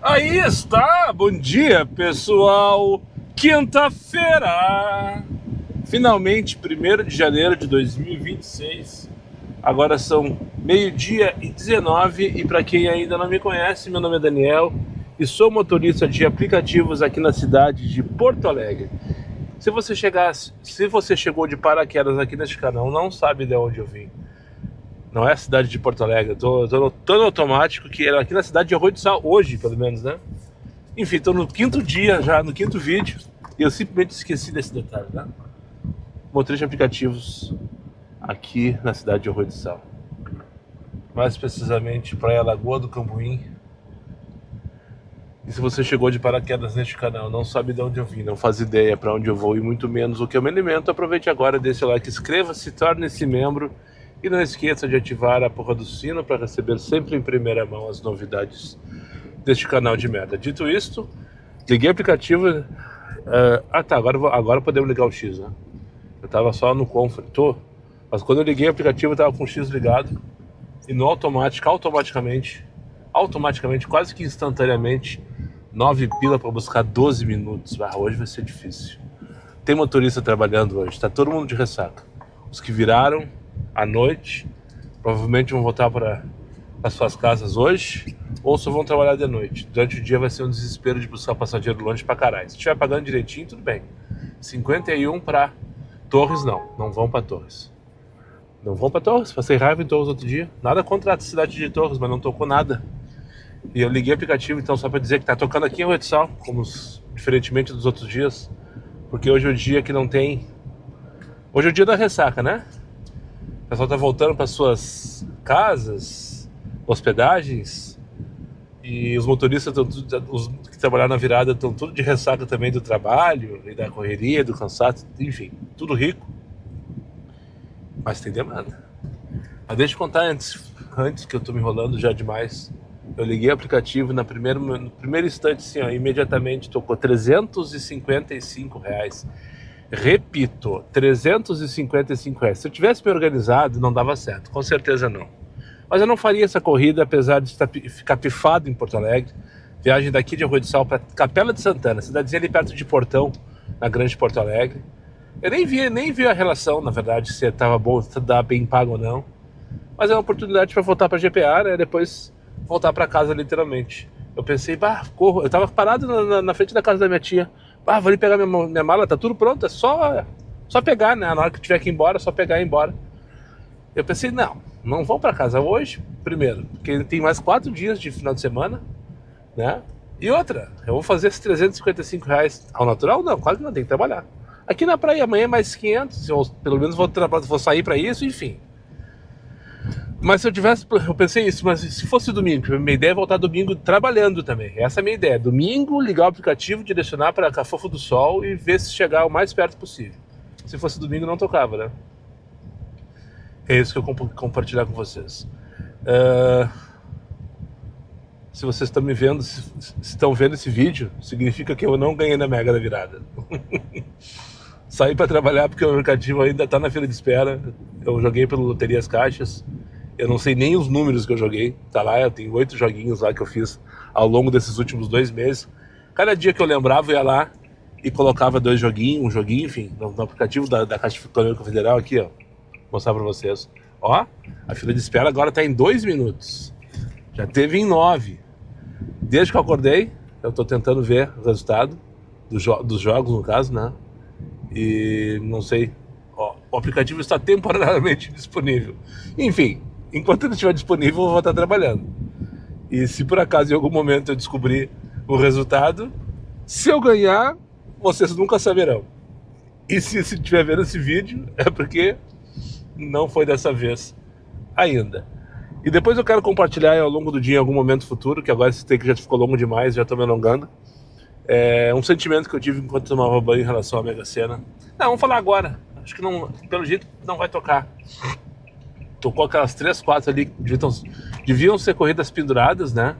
Aí está, bom dia pessoal, quinta-feira, finalmente 1º de janeiro de 2026, agora são 12h19 e para quem ainda não me conhece, meu nome é Daniel e sou motorista de aplicativos aqui na cidade de Porto Alegre. Se você chegou de paraquedas aqui neste canal, não sabe de onde eu vim. Não é a cidade de Porto Alegre, tô no automático, que era aqui na cidade de Arroio do Sal, hoje pelo menos, né? Enfim, tô no 5º dia já, no 5º vídeo, e eu simplesmente esqueci desse detalhe, né? Motorista de aplicativos aqui na cidade de Arroio do Sal. Mais precisamente, Praia Lagoa do Cambuim. E se você chegou de paraquedas neste canal, não sabe de onde eu vim, não faz ideia para onde eu vou e muito menos o que eu me alimento, aproveite agora, deixe o like, inscreva-se, torne-se membro. E não esqueça de ativar a porra do sino para receber sempre em primeira mão as novidades deste canal de merda. Dito isto, liguei o aplicativo. Agora podemos ligar o X, né? Eu tava só no Comfort, mas quando eu liguei o aplicativo eu tava com o X ligado. E no automaticamente, quase que instantaneamente, 9 pila para buscar 12 minutos. Hoje vai ser difícil. Tem motorista trabalhando hoje, tá todo mundo de ressaca. Os que viraram à noite, provavelmente vão voltar para as suas casas hoje, ou só vão trabalhar de noite. Durante o dia vai ser um desespero de buscar passageiro longe pra caralho. Se estiver pagando direitinho, tudo bem. 51 para Torres, não vão para Torres. Não vão para Torres, passei raiva em Torres outro dia. Nada contra a cidade de Torres, mas não tocou nada. E eu liguei o aplicativo, então, só para dizer que tá tocando aqui em Arroio do Sal, diferentemente dos outros dias, porque hoje é o dia que não tem. Hoje é o dia da ressaca, né? O pessoal tá voltando para suas casas, hospedagens, e os motoristas, os que trabalharam na virada, estão tudo de ressaca também do trabalho, e da correria, do cansaço, enfim, tudo rico. Mas tem demanda. Mas deixa eu contar antes que eu tô me enrolando já demais. Eu liguei o aplicativo no primeiro instante, assim, ó, imediatamente tocou R$355. Repito, R$355. Se eu tivesse me organizado, não dava certo, com certeza não. Mas eu não faria essa corrida, apesar de ficar pifado em Porto Alegre. Viagem daqui de Arroio do Sal para Capela de Santana, cidadezinha ali perto de Portão, na Grande Porto Alegre. Eu nem vi a relação, na verdade, se estava bom, se estava bem pago ou não. Mas é uma oportunidade para voltar para GPA, né? Depois voltar para casa, literalmente. Eu pensei, corro. Eu estava parado na frente da casa da minha tia. Vou ali pegar minha mala, tá tudo pronto, é só pegar, né? Na hora que tiver que ir embora, é só pegar e ir embora. Eu pensei, não vou para casa hoje, primeiro, porque tem mais 4 dias de final de semana, né? E outra, eu vou fazer esses R$355 ao natural? Não, claro que não, tem que trabalhar. Aqui na praia amanhã é mais 500, eu pelo menos vou sair para isso, enfim. Mas eu pensei isso, mas se fosse domingo, minha ideia é voltar domingo trabalhando também. Essa é a minha ideia. Domingo, ligar o aplicativo, direcionar para Cafofo do Sol e ver se chegar o mais perto possível. Se fosse domingo, não tocava, né? É isso que eu compartilhar com vocês. Se vocês estão me vendo, se estão vendo esse vídeo, significa que eu não ganhei na Mega da Virada. Saí para trabalhar porque o aplicativo ainda está na fila de espera. Eu joguei pelo Loterias Caixas. Eu não sei nem os números que eu joguei. Tá lá, eu tenho 8 joguinhos lá que eu fiz ao longo desses últimos 2 meses. Cada dia que eu lembrava, eu ia lá e colocava 2 joguinhos, um joguinho, enfim, no aplicativo da Caixa Econômica Federal aqui, ó. Vou mostrar para vocês. Ó, a fila de espera agora tá em 2 minutos. Já teve em 9. Desde que eu acordei, eu tô tentando ver o resultado dos jogos, no caso, né? E não sei, ó, o aplicativo está temporariamente disponível. Enfim, enquanto ele estiver disponível, eu vou estar trabalhando. E se por acaso em algum momento eu descobrir o resultado, se eu ganhar, vocês nunca saberão. E se estiver vendo esse vídeo, é porque não foi dessa vez ainda. E depois eu quero compartilhar ao longo do dia, em algum momento futuro, que agora esse take já ficou longo demais, já estou me alongando. É um sentimento que eu tive enquanto tomava banho em relação à Mega Sena. Não, vamos falar agora. Acho que não, pelo jeito não vai tocar. Tocou aquelas 3, 4 ali que deviam ser corridas penduradas, né?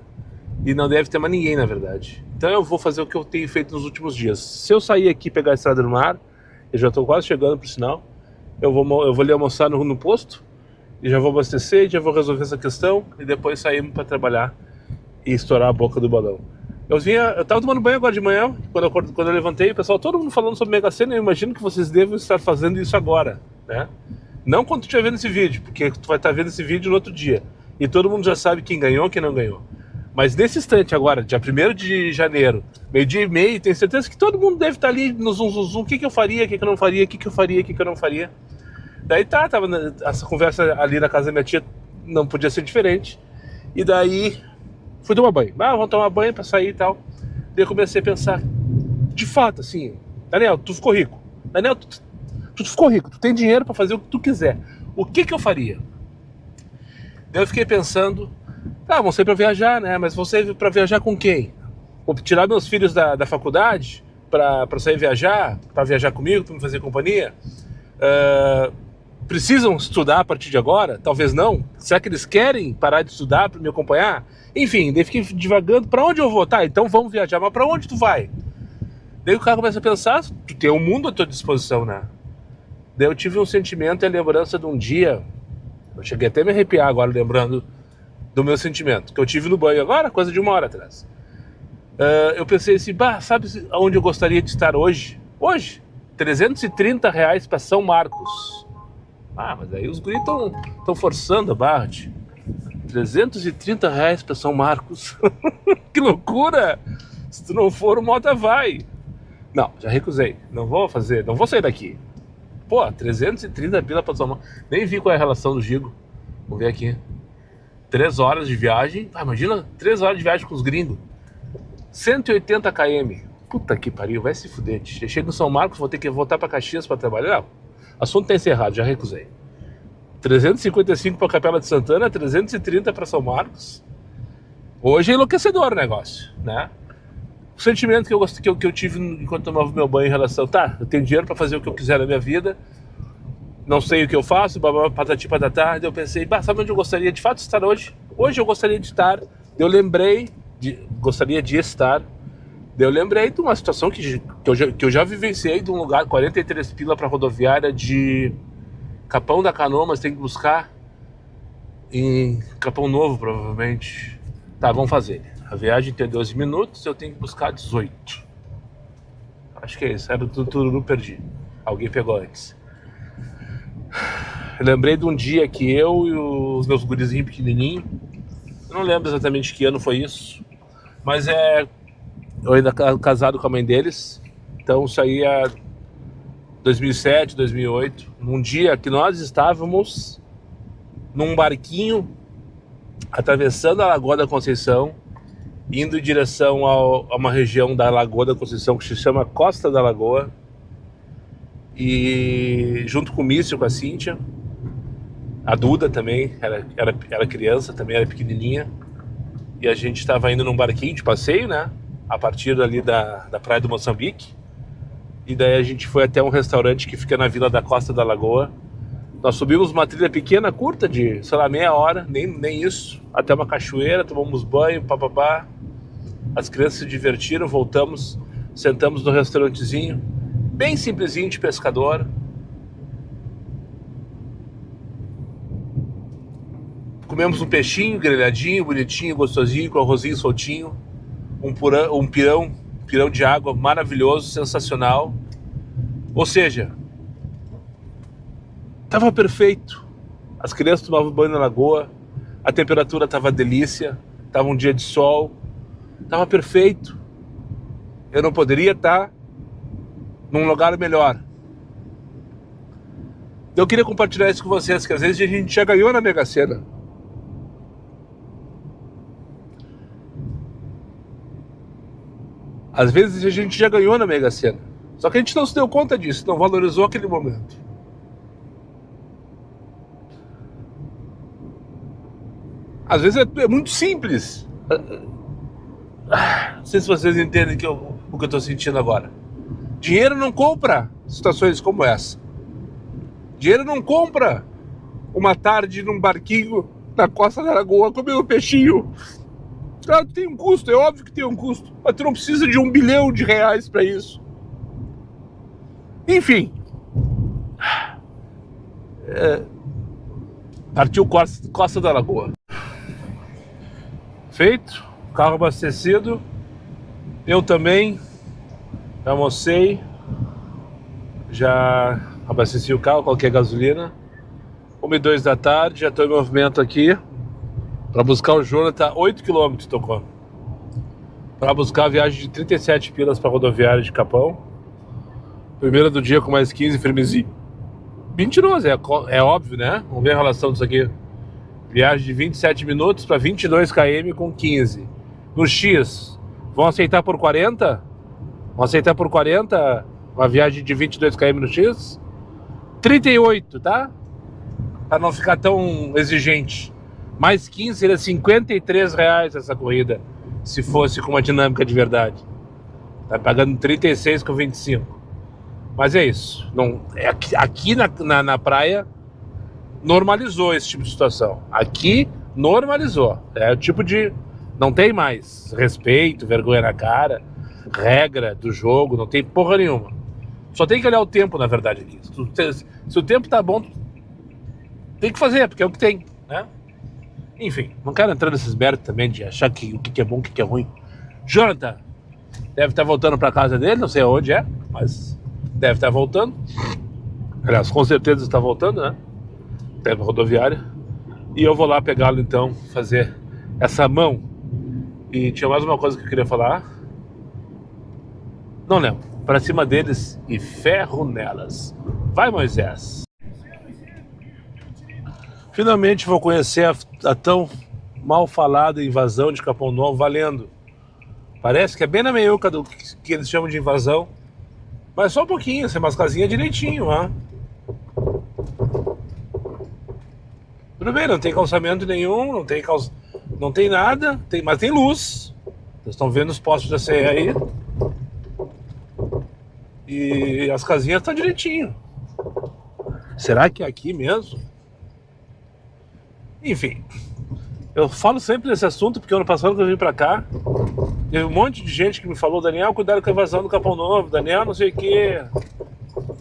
E não deve ter mais ninguém, na verdade. Então eu vou fazer o que eu tenho feito nos últimos dias. Se eu sair aqui e pegar a estrada do mar, eu já estou quase chegando pro sinal, eu vou ali almoçar no posto, e já vou abastecer, já vou resolver essa questão, e depois sairmos para trabalhar e estourar a boca do balão. Eu tava tomando banho agora de manhã, quando eu levantei, o pessoal, todo mundo falando sobre Mega Sena, eu imagino que vocês devem estar fazendo isso agora, né? Não quando tu estiver vendo esse vídeo, porque tu vai estar vendo esse vídeo no outro dia. E todo mundo já sabe quem ganhou, quem não ganhou. Mas nesse instante agora, dia 1º de janeiro, 12h30, tenho certeza que todo mundo deve estar ali no zum zum zum, o que que eu faria, o que que eu não faria, o que que eu faria, o que que eu não faria. Daí tava essa conversa ali na casa da minha tia, não podia ser diferente. E daí fui tomar banho. Vamos tomar banho pra sair e tal. Daí eu comecei a pensar, de fato, assim, Daniel, tu ficou rico. Daniel, tu ficou rico, tu tem dinheiro pra fazer o que tu quiser. O que que eu faria? Daí eu fiquei pensando, vamos sair pra viajar, né? Mas vou sair pra viajar com quem? Vou tirar meus filhos da faculdade pra sair viajar, pra viajar comigo, pra me fazer companhia? Precisam estudar a partir de agora? Talvez não. Será que eles querem parar de estudar para me acompanhar? Enfim, daí fiquei divagando. Para onde eu vou? Tá, então vamos viajar. Mas para onde tu vai? Daí o cara começa a pensar, tu tem um mundo à tua disposição, né? Daí eu tive um sentimento e a lembrança de um dia, eu cheguei até a me arrepiar agora lembrando do meu sentimento, que eu tive no banho agora, coisa de 1 hora atrás. Eu pensei assim, sabe aonde eu gostaria de estar hoje? Hoje? R$330 para São Marcos. Mas aí os guris estão forçando a barra. R$330 para São Marcos. Que loucura! Se tu não for, o Mota vai. Não, já recusei. Não vou sair daqui. Pô, 330 pila para São Marcos. Nem vi qual é a relação do Gigo. Vamos ver aqui. 3 horas de viagem. Imagina 3 horas de viagem com os gringos. 180 km. Puta que pariu, vai se fuder. Chego em São Marcos, vou ter que voltar para Caxias para trabalhar. Não. O assunto tá encerrado, já recusei. 355 para Capela de Santana, 330 para São Marcos. Hoje é enlouquecedor o negócio, né? O sentimento que eu tive enquanto tomava meu banho em relação, eu tenho dinheiro para fazer o que eu quiser na minha vida, não sei o que eu faço, patati patatá. Daí eu pensei, sabe onde eu gostaria de fato de estar hoje? Hoje eu gostaria de estar, eu lembrei, gostaria de estar. Daí eu lembrei de uma situação que eu já vivenciei, de um lugar, 43 pila para rodoviária de Capão da Canoa, mas tem que buscar em Capão Novo, provavelmente. Tá, vamos fazer. A viagem tem 12 minutos, eu tenho que buscar 18. Acho que é isso, era do Tururu, perdi. Alguém pegou antes. Eu lembrei de um dia que eu e os meus gurizinhos pequenininhos, eu não lembro exatamente que ano foi isso, mas eu ainda casado com a mãe deles, então isso aí é 2007, 2008, num dia que nós estávamos num barquinho atravessando a Lagoa da Conceição, indo em direção a uma região da Lagoa da Conceição que se chama Costa da Lagoa, e junto com o Mício, com a Cíntia, a Duda também, era criança, também era pequenininha, e a gente estava indo num barquinho de passeio, né? A partir ali da Praia do Moçambique. E daí a gente foi até um restaurante que fica na Vila da Costa da Lagoa. Nós subimos uma trilha pequena, curta, de, sei lá, meia hora, nem isso, até uma cachoeira, tomamos banho, papapá. As crianças se divertiram, voltamos, sentamos no restaurantezinho, bem simplesinho, de pescador. Comemos um peixinho grelhadinho, bonitinho, gostosinho, com arrozinho soltinho. Um pirão de água maravilhoso, sensacional. Ou seja, estava perfeito. As crianças tomavam banho na lagoa, a temperatura estava delícia, estava um dia de sol, estava perfeito. Eu não poderia estar num lugar melhor. Eu queria compartilhar isso com vocês, que às vezes a gente já ganhou na Mega Sena. Às vezes a gente já ganhou na Mega Sena, só que a gente não se deu conta disso, não valorizou aquele momento. Às vezes é muito simples. Não sei se vocês entendem o que eu estou sentindo agora. Dinheiro não compra situações como essa. Dinheiro não compra uma tarde num barquinho na Costa da Lagoa comendo um peixinho. Claro que tem um custo, é óbvio que tem um custo, mas tu não precisa de R$1 bilhão para isso. Enfim. Partiu Costa da Lagoa. Feito, carro abastecido, Eu também almocei, já abasteci o carro, coloquei gasolina. 1h02 da tarde, já estou em movimento aqui para buscar o Jonathan, 8 km tocou. Para buscar a viagem de 37 pilas para a rodoviária de Capão. Primeira do dia com mais 15, firmezinho. Mentiroso, é óbvio, né? Vamos ver a relação disso aqui. Viagem de 27 minutos para 22 km com 15. No X, vão aceitar por 40? Vão aceitar por 40 uma viagem de 22 km no X? 38, tá? Para não ficar tão exigente. Mais 15 seria R$53 essa corrida, se fosse com uma dinâmica de verdade. Tá pagando 36 com 25. Mas é isso. Não, aqui na praia normalizou esse tipo de situação. Aqui normalizou. É o tipo de... Não tem mais respeito, vergonha na cara, regra do jogo, não tem porra nenhuma. Só tem que olhar o tempo, na verdade, aqui. Se o tempo tá bom, tem que fazer, porque é o que tem, né? Enfim, não quero entrar nesses méritos também de achar que o que é bom, o que é ruim. Jonathan deve estar voltando para casa dele, não sei aonde é, mas deve estar voltando. Aliás, com certeza está voltando, né? Pela rodoviária. E eu vou lá pegá-lo então, fazer essa mão. E tinha mais uma coisa que eu queria falar. Não lembro. Para cima deles e ferro nelas. Vai, Moisés. Finalmente vou conhecer a tão mal falada invasão de Capão Novo valendo. Parece que é bem na meiuca do que eles chamam de invasão. Mas só um pouquinho, sem umas casinhas direitinho, ó. Tudo bem, não tem calçamento nenhum, não tem nada, mas tem luz. Vocês estão vendo os postos da CE aí. E as casinhas estão direitinho. Será que é aqui mesmo? Enfim, eu falo sempre desse assunto porque ano passado que eu vim pra cá, teve um monte de gente que me falou: Daniel, cuidado com a invasão do Capão Novo, Daniel não sei o que.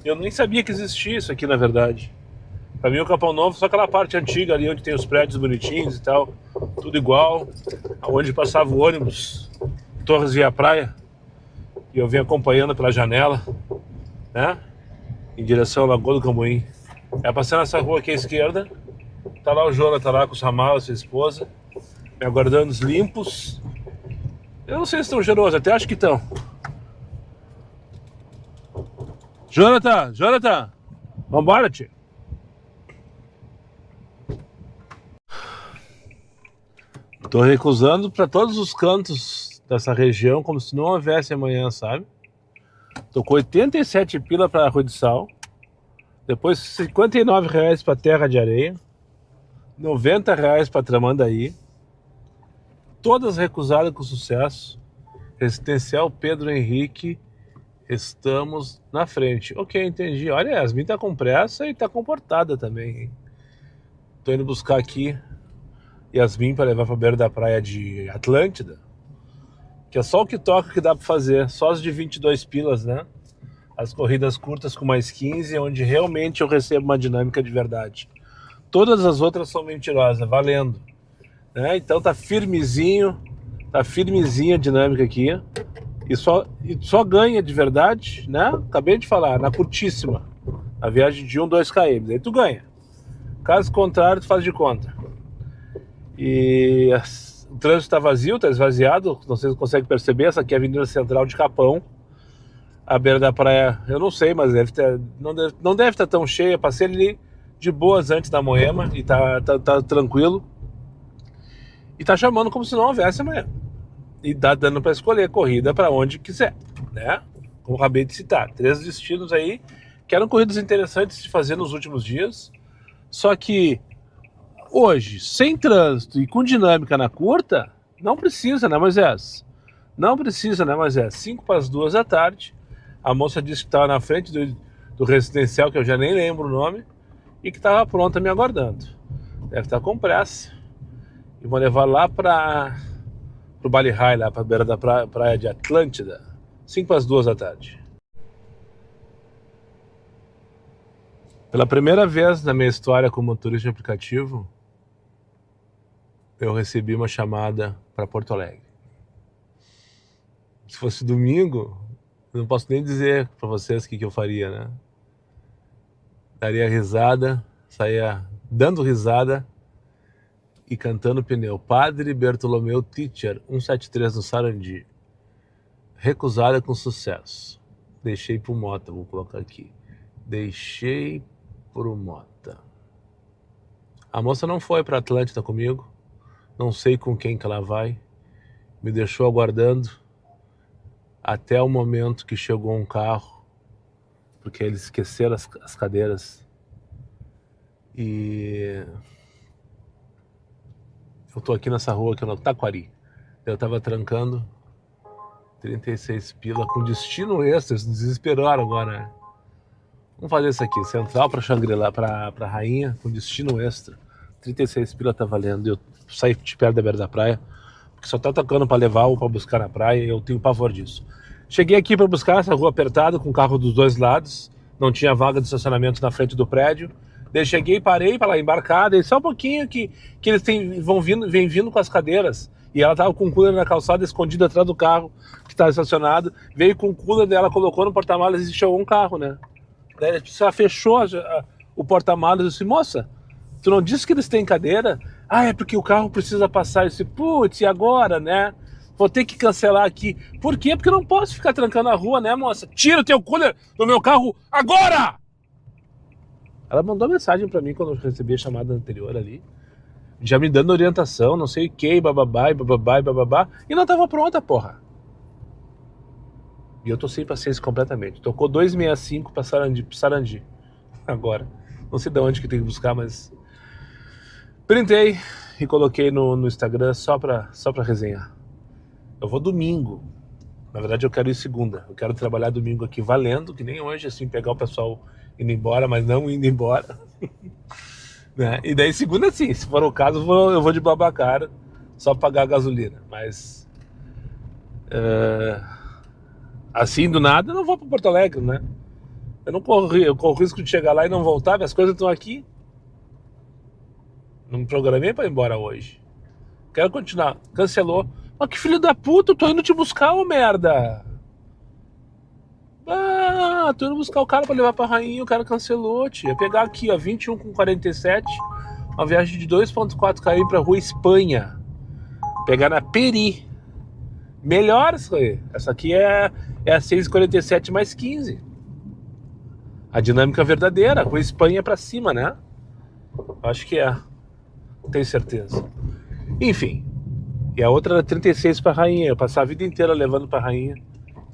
Eu nem sabia que existia isso aqui, na verdade. Pra mim o Capão Novo, só aquela parte antiga ali onde tem os prédios bonitinhos e tal, tudo igual, onde passava o ônibus Torres Via Praia, e eu vim acompanhando pela janela, né, em direção à Lagoa do Cambuim. É passando nessa rua aqui à esquerda, tá lá o Jonathan, tá lá com sua mala, sua esposa, me aguardando os limpos. Eu não sei se estão cheirosos, até acho que estão. Jonathan, vambora, tio. Tô recusando para todos os cantos dessa região, como se não houvesse amanhã, sabe? Tô com 87 pila para Rua de Sal, depois R$59 para Terra de Areia, R$90 para Tramandaí, todas recusadas com sucesso. Residencial Pedro Henrique, estamos na frente. Ok, entendi. Olha, Yasmin tá com pressa e tá comportada também, hein? Tô indo buscar aqui Yasmin para levar pra beira da praia de Atlântida, que é só o que toca que dá pra fazer, só as de 22 pilas, né? As corridas curtas com mais 15, onde realmente eu recebo uma dinâmica de verdade. Todas as outras são mentirosas, valendo, né? Então tá firmezinha a dinâmica aqui, e só ganha de verdade, né? Acabei de falar, na curtíssima, a viagem de 2 km, aí tu ganha. Caso contrário, tu faz de conta. E o trânsito está vazio, está esvaziado, não sei se você consegue perceber. Essa aqui é a Avenida Central de Capão, a beira da praia, eu não sei, mas não deve estar tão cheia. Passei ali de boas antes da Moema e tá tranquilo. E tá chamando como se não houvesse amanhã. E dá dando para escolher corrida para onde quiser, né? Como acabei de citar, 3 destinos aí que eram corridas interessantes de fazer nos últimos dias. Só que hoje, sem trânsito e com dinâmica na curta, não precisa, né, Moisés? Não precisa, né, Moisés? 1:55 da tarde, a moça disse que estava na frente do residencial, que eu já nem lembro o nome, e que estava pronta me aguardando. Deve estar com pressa. E vou levar lá para o Bali High, lá para a beira da praia de Atlântida, 1:55 da tarde. Pela primeira vez na minha história como motorista de aplicativo, eu recebi uma chamada para Porto Alegre. Se fosse domingo, eu não posso nem dizer pra vocês o que eu faria, né? Daria risada, saía dando risada e cantando pneu. Padre Bertolomeu Teacher, 173 no Sarandi. Recusada com sucesso. Deixei pro Mota, vou colocar aqui. Deixei pro Mota. A moça não foi pra Atlântida comigo. Não sei com quem que ela vai. Me deixou aguardando até o momento que chegou um carro, porque eles esqueceram as cadeiras. E eu tô aqui nessa rua aqui no Taquari. Eu tava trancando 36 pila com destino extra. Eles desesperaram agora, né? Vamos fazer isso aqui, Central pra Xangri-Lá, pra Rainha, com destino extra. 36 pila tá valendo. Eu saí de perto da beira da praia, porque só tá tocando pra levar ou pra buscar na praia, e eu tenho pavor disso. Cheguei aqui pra buscar essa rua apertada, com carro dos dois lados, não tinha vaga de estacionamento na frente do prédio. Daí cheguei, parei pra lá embarcar, daí só um pouquinho que eles vêm vindo com as cadeiras, e ela tava com o cooler na calçada, escondido atrás do carro que tava estacionado, veio com o cooler dela, colocou no porta-malas e chegou um carro, né? Daí ela fechou o porta-malas e disse, moça, tu não disse que eles têm cadeira? Ah, é porque o carro precisa passar. Eu disse, putz, e agora, né? Vou ter que cancelar aqui. Por quê? Porque eu não posso ficar trancando a rua, né, moça? Tira o teu cooler do meu carro agora! Ela mandou mensagem pra mim quando eu recebi a chamada anterior ali, já me dando orientação, não sei o que, bababá, bababá, bababá, e não tava pronta, porra. E eu tô sem paciência completamente. Tocou 265 pra Sarandi. Agora. Não sei de onde que tem que buscar, mas... printei e coloquei no Instagram só pra resenhar. Eu vou domingo. Na verdade, eu quero ir segunda. Eu quero trabalhar domingo aqui valendo, que nem hoje, assim, pegar o pessoal indo embora, mas não indo embora. Né? E daí segunda, sim. Se for o caso, eu vou de Babacara, só pagar a gasolina. Mas... assim, do nada, eu não vou para Porto Alegre, né? Eu corro risco de chegar lá e não voltar, as coisas estão aqui. Não me programei para ir embora hoje. Quero continuar. Cancelou. Mas que filho da puta, eu tô indo te buscar, ô merda. Ah, tô indo buscar o cara para levar pra Rainha, o cara cancelou, tia. Ia pegar aqui, ó, 21 com 47, uma viagem de 2,4 km pra Rua Espanha. Pegar na Peri. Melhor isso aí. Essa aqui é a 6,47 mais 15. A dinâmica verdadeira. Com a Espanha pra cima, né? Acho que é. Não tenho certeza. Enfim. E a outra era 36 pra Rainha. Eu passar a vida inteira levando pra Rainha,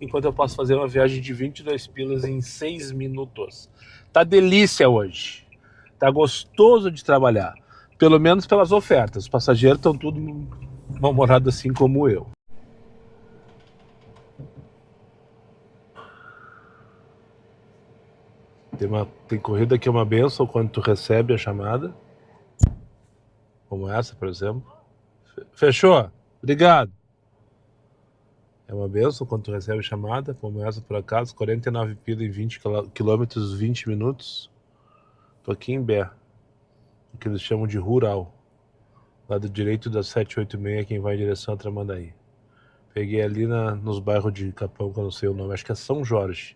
enquanto eu posso fazer uma viagem de 22 pilas em 6 minutos. Tá delícia hoje. Tá gostoso de trabalhar. Pelo menos pelas ofertas. Os passageiros estão tudo mal-humorados assim como eu. Tem corrida que é uma benção quando tu recebe a chamada. Como essa, por exemplo. Fechou? Obrigado. É uma benção quando tu recebe a chamada, como essa por acaso. 49 pila em 20 quilômetros, 20 minutos. Tô aqui em Bé, o que eles chamam de rural. Lado direito da 786, quem vai em direção a Tramandaí. Peguei ali nos bairros de Capão, que eu não sei o nome, acho que é São Jorge.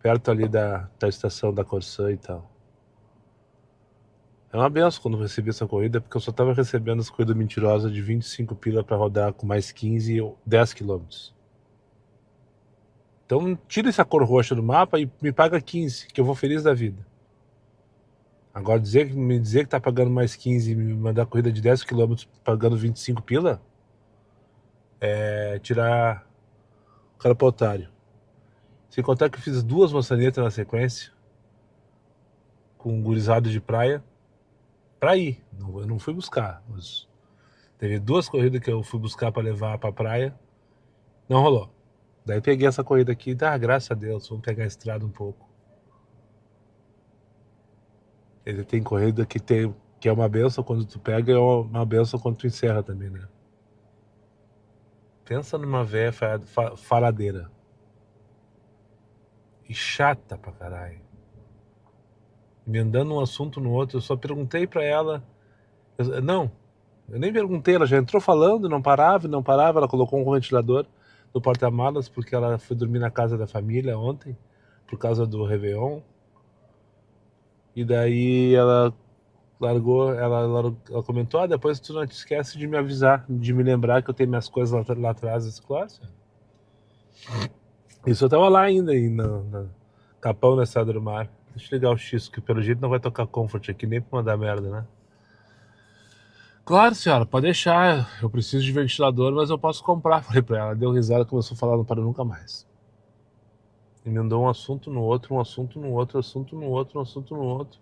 Perto ali da estação da Corsã e tal. É uma benção quando eu recebi essa corrida, porque eu só tava recebendo as corridas mentirosas de 25 pila pra rodar com mais 15 ou 10 quilômetros. Então tira essa cor roxa do mapa e me paga 15, que eu vou feliz da vida. Agora me dizer que tá pagando mais 15 e me mandar corrida de 10 quilômetros pagando 25 pila, é tirar o cara pro otário. Sem contar que eu fiz 2 maçanetas na sequência, com um gurizado de praia, pra ir. Eu não fui buscar, mas teve 2 corridas que eu fui buscar pra levar pra praia, não rolou. Daí peguei essa corrida aqui, graças a Deus, vamos pegar a estrada um pouco. Ele tem corrida que é uma benção quando tu pega e é uma benção quando tu encerra também, né? Pensa numa véia faladeira. E chata pra caralho. Emendando um assunto no outro, eu só perguntei pra ela. Eu nem perguntei, ela já entrou falando, não parava, ela colocou um ventilador. do porta-malas, porque ela foi dormir na casa da família ontem, por causa do Réveillon. E daí ela comentou, depois tu não te esquece de me avisar, de me lembrar que eu tenho minhas coisas lá atrás. Desse classe. Isso eu tava lá ainda, na Capão, na Estrada do Mar. Deixa eu ligar o X, que pelo jeito não vai tocar Comfort aqui, nem pra mandar merda, né? Claro, senhora, pode deixar, eu preciso de ventilador, mas eu posso comprar. Falei pra ela, deu risada, começou a falar, não para nunca mais. Emendou um assunto no outro, um assunto no outro, assunto no outro, um assunto no outro.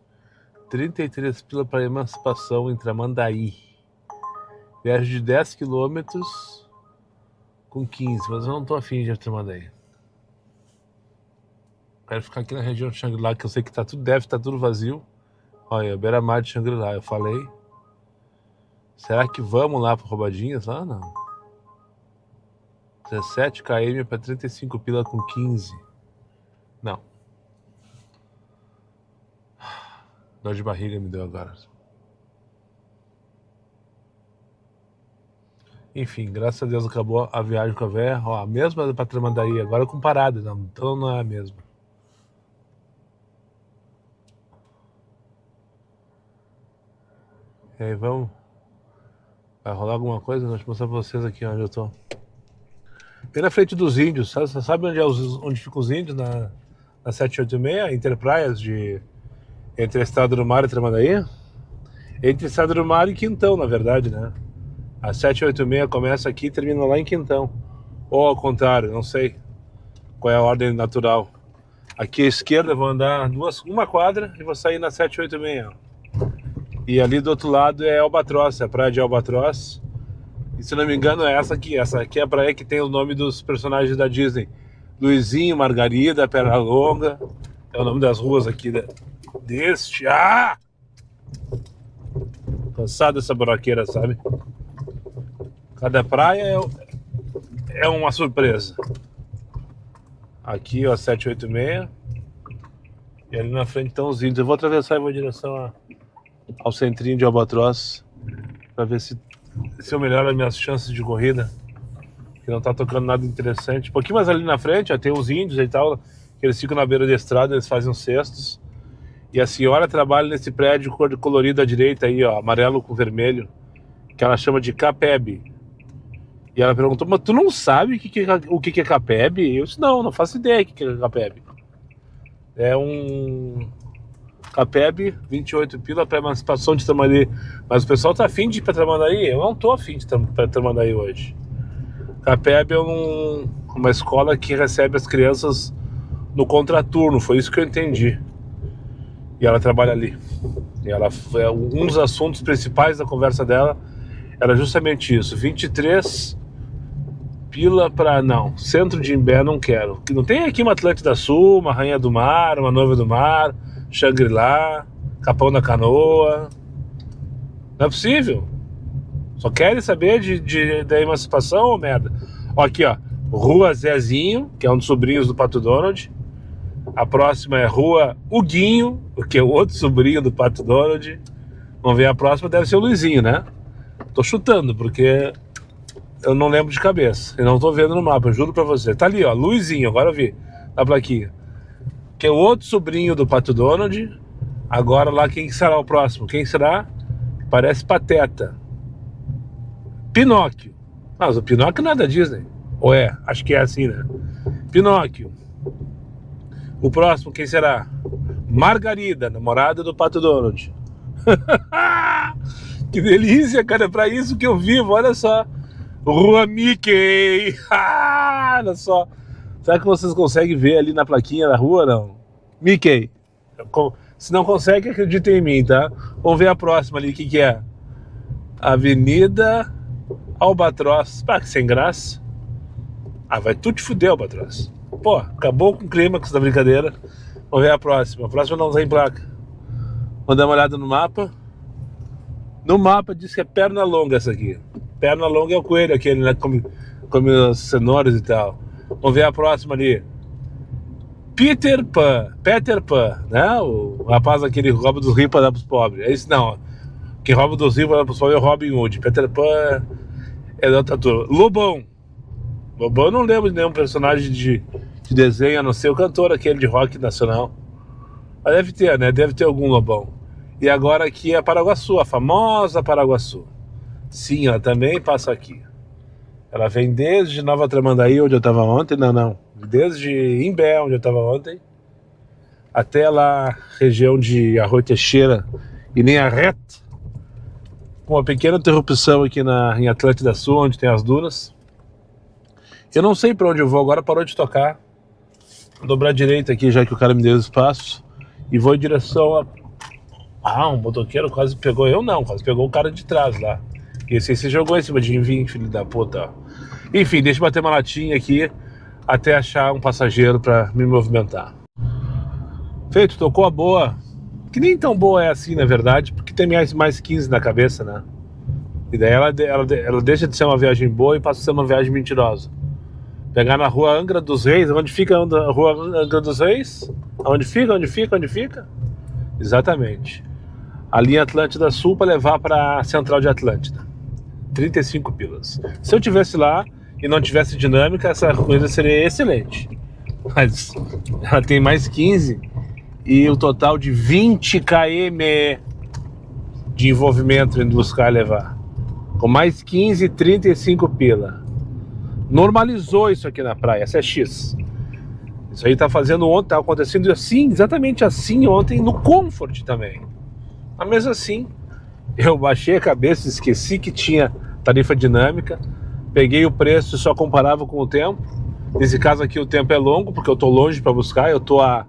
33 pila para emancipação em Tramandaí. Viagem de 10 quilômetros com 15, mas eu não tô afim de Tramandaí. Quero ficar aqui na região de Xangri-Lá, que eu sei que deve estar tudo vazio. Olha, beira-mar de Xangri-Lá, eu falei. Será que vamos lá para Roubadinhas? Lá não. 17 km para 35 pila com 15. Não. Dor de barriga me deu agora. Enfim, graças a Deus acabou a viagem com a véia. Ó, a mesma para Tramandaí, agora com parada. Não, então não é a mesma. E aí, vamos? Vai rolar alguma coisa? Deixa eu mostrar pra vocês aqui onde eu tô. Bem na frente dos índios. Sabe onde ficam os índios? Na 786, Interpraias, entre a Estrada do Mar e Tramandaí? Entre a Estrada do Mar e Quintão, na verdade, né? A 786 começa aqui e termina lá em Quintão. Ou ao contrário, não sei qual é a ordem natural. Aqui à esquerda eu vou andar uma quadra e vou sair na 786. E ali do outro lado é Albatroz, a praia de Albatroz. E se não me engano é essa aqui. Essa aqui é a praia que tem o nome dos personagens da Disney. Luizinho, Margarida, Pernalonga. É o nome das ruas aqui deste. Ah! Cansado dessa buraqueira, sabe? Cada praia é uma surpresa. Aqui, ó, 786. E ali na frente estão os índios. Eu vou atravessar e vou em direção ao centrinho de Albatroz para ver se eu melhoro as minhas chances de corrida, que não tá tocando nada interessante. Um pouquinho mais ali na frente, ó, tem os índios e tal, que eles ficam na beira da estrada, eles fazem os cestos. E a senhora trabalha nesse prédio cor colorido à direita aí, ó, amarelo com vermelho, que ela chama de CAPEB. E ela perguntou, mas tu não sabe o que é CAPEB? Eu disse, não faço ideia o que é CAPEB. É um CAPEB, 28 pila para emancipação de Tramandaí. Mas o pessoal tá afim de ir para Tramandaí? Eu não tô afim de ir para Tramandaí hoje. CAPEB é uma escola que recebe as crianças no contraturno, foi isso que eu entendi. E ela trabalha ali. E um dos assuntos principais da conversa dela era justamente isso. 23 pila para... Não, Centro de Imbé não quero. Não tem aqui uma Atlântida Sul, uma Rainha do Mar, uma Noiva do Mar, Xangri-Lá, Capão da Canoa. Não é possível. Só querem saber da emancipação ou merda? Ó, aqui, ó. Rua Zezinho, que é um dos sobrinhos do Pato Donald. A próxima é Rua Huguinho, que é o outro sobrinho do Pato Donald. Vamos ver, a próxima deve ser o Luizinho, né? Tô chutando, porque eu não lembro de cabeça. Eu não tô vendo no mapa, eu juro pra você. Tá ali, ó, Luizinho, agora eu vi na plaquinha. Que é o outro sobrinho do Pato Donald. Agora lá, quem será o próximo? Quem será? Parece Pateta. Pinóquio. Mas o Pinóquio não é da Disney. Ou é? Acho que é assim, né? Pinóquio. O próximo, quem será? Margarida, namorada do Pato Donald. Que delícia, cara. É pra isso que eu vivo, olha só. Rua Mickey. Olha só. Será que vocês conseguem ver ali na plaquinha da rua, não? Mickey. Se não consegue, acreditem em mim, tá? Vamos ver a próxima ali, o que é? Avenida Albatroz. Ah, que sem graça. Ah, vai tu te fuder, Albatroz. Pô, acabou com o clímax da brincadeira. Vamos ver a próxima. A próxima não tem placa. Vamos dar uma olhada no mapa. No mapa diz que é Pernalonga essa aqui. Pernalonga é o coelho aquele, né? Come as cenouras e tal. Vamos ver a próxima ali. Peter Pan, né? O rapaz aquele que rouba dos ricos para dar pros pobres. É isso não. Quem rouba dos ricos para dar pros pobres é o Robin Hood. Peter Pan é da outra turma. Lobão. Lobão eu não lembro de nenhum personagem de desenho, a não ser o cantor aquele de rock nacional. Mas deve ter, né? Deve ter algum Lobão. E agora aqui é Paraguaçu, a famosa Paraguaçu. Sim, ela também passa aqui. Ela vem desde Nova Tramandaí, onde eu estava ontem. Não. Desde Imbé, onde eu estava ontem, até lá, região de Arroio Teixeira e Linha Reta. Com uma pequena interrupção aqui em Atlântida Sul, onde tem as dunas. Eu não sei para onde eu vou, agora parou de tocar. Vou dobrar à direita aqui, já que o cara me deu espaço. E vou em direção a... Ah, um motoqueiro quase pegou... Eu não, quase pegou o cara de trás lá. E esse se jogou em cima de mim, filho da puta. Enfim, deixa eu bater uma latinha aqui até achar um passageiro para me movimentar. Feito, tocou a boa. Que nem tão boa é assim, na verdade, porque tem mais 15 na cabeça, né? E daí ela deixa de ser uma viagem boa e passa a ser uma viagem mentirosa. Pegar na rua Angra dos Reis, onde fica a rua Angra dos Reis? Onde fica? Exatamente. A linha Atlântida Sul para levar para a Central de Atlântida. 35 pilas. Se eu tivesse lá e não tivesse dinâmica, essa coisa seria excelente. Mas ela tem mais 15 e o total de 20 km de envolvimento em buscar e levar. Com mais 15, 35 pila. Normalizou isso aqui na praia, essa é X. Isso aí tá fazendo ontem, tá acontecendo assim, exatamente assim ontem no Comfort também. Mas mesmo assim, eu baixei a cabeça, esqueci que tinha tarifa dinâmica, peguei o preço e só comparava com o tempo. Nesse caso aqui o tempo é longo, porque eu tô longe para buscar, eu tô a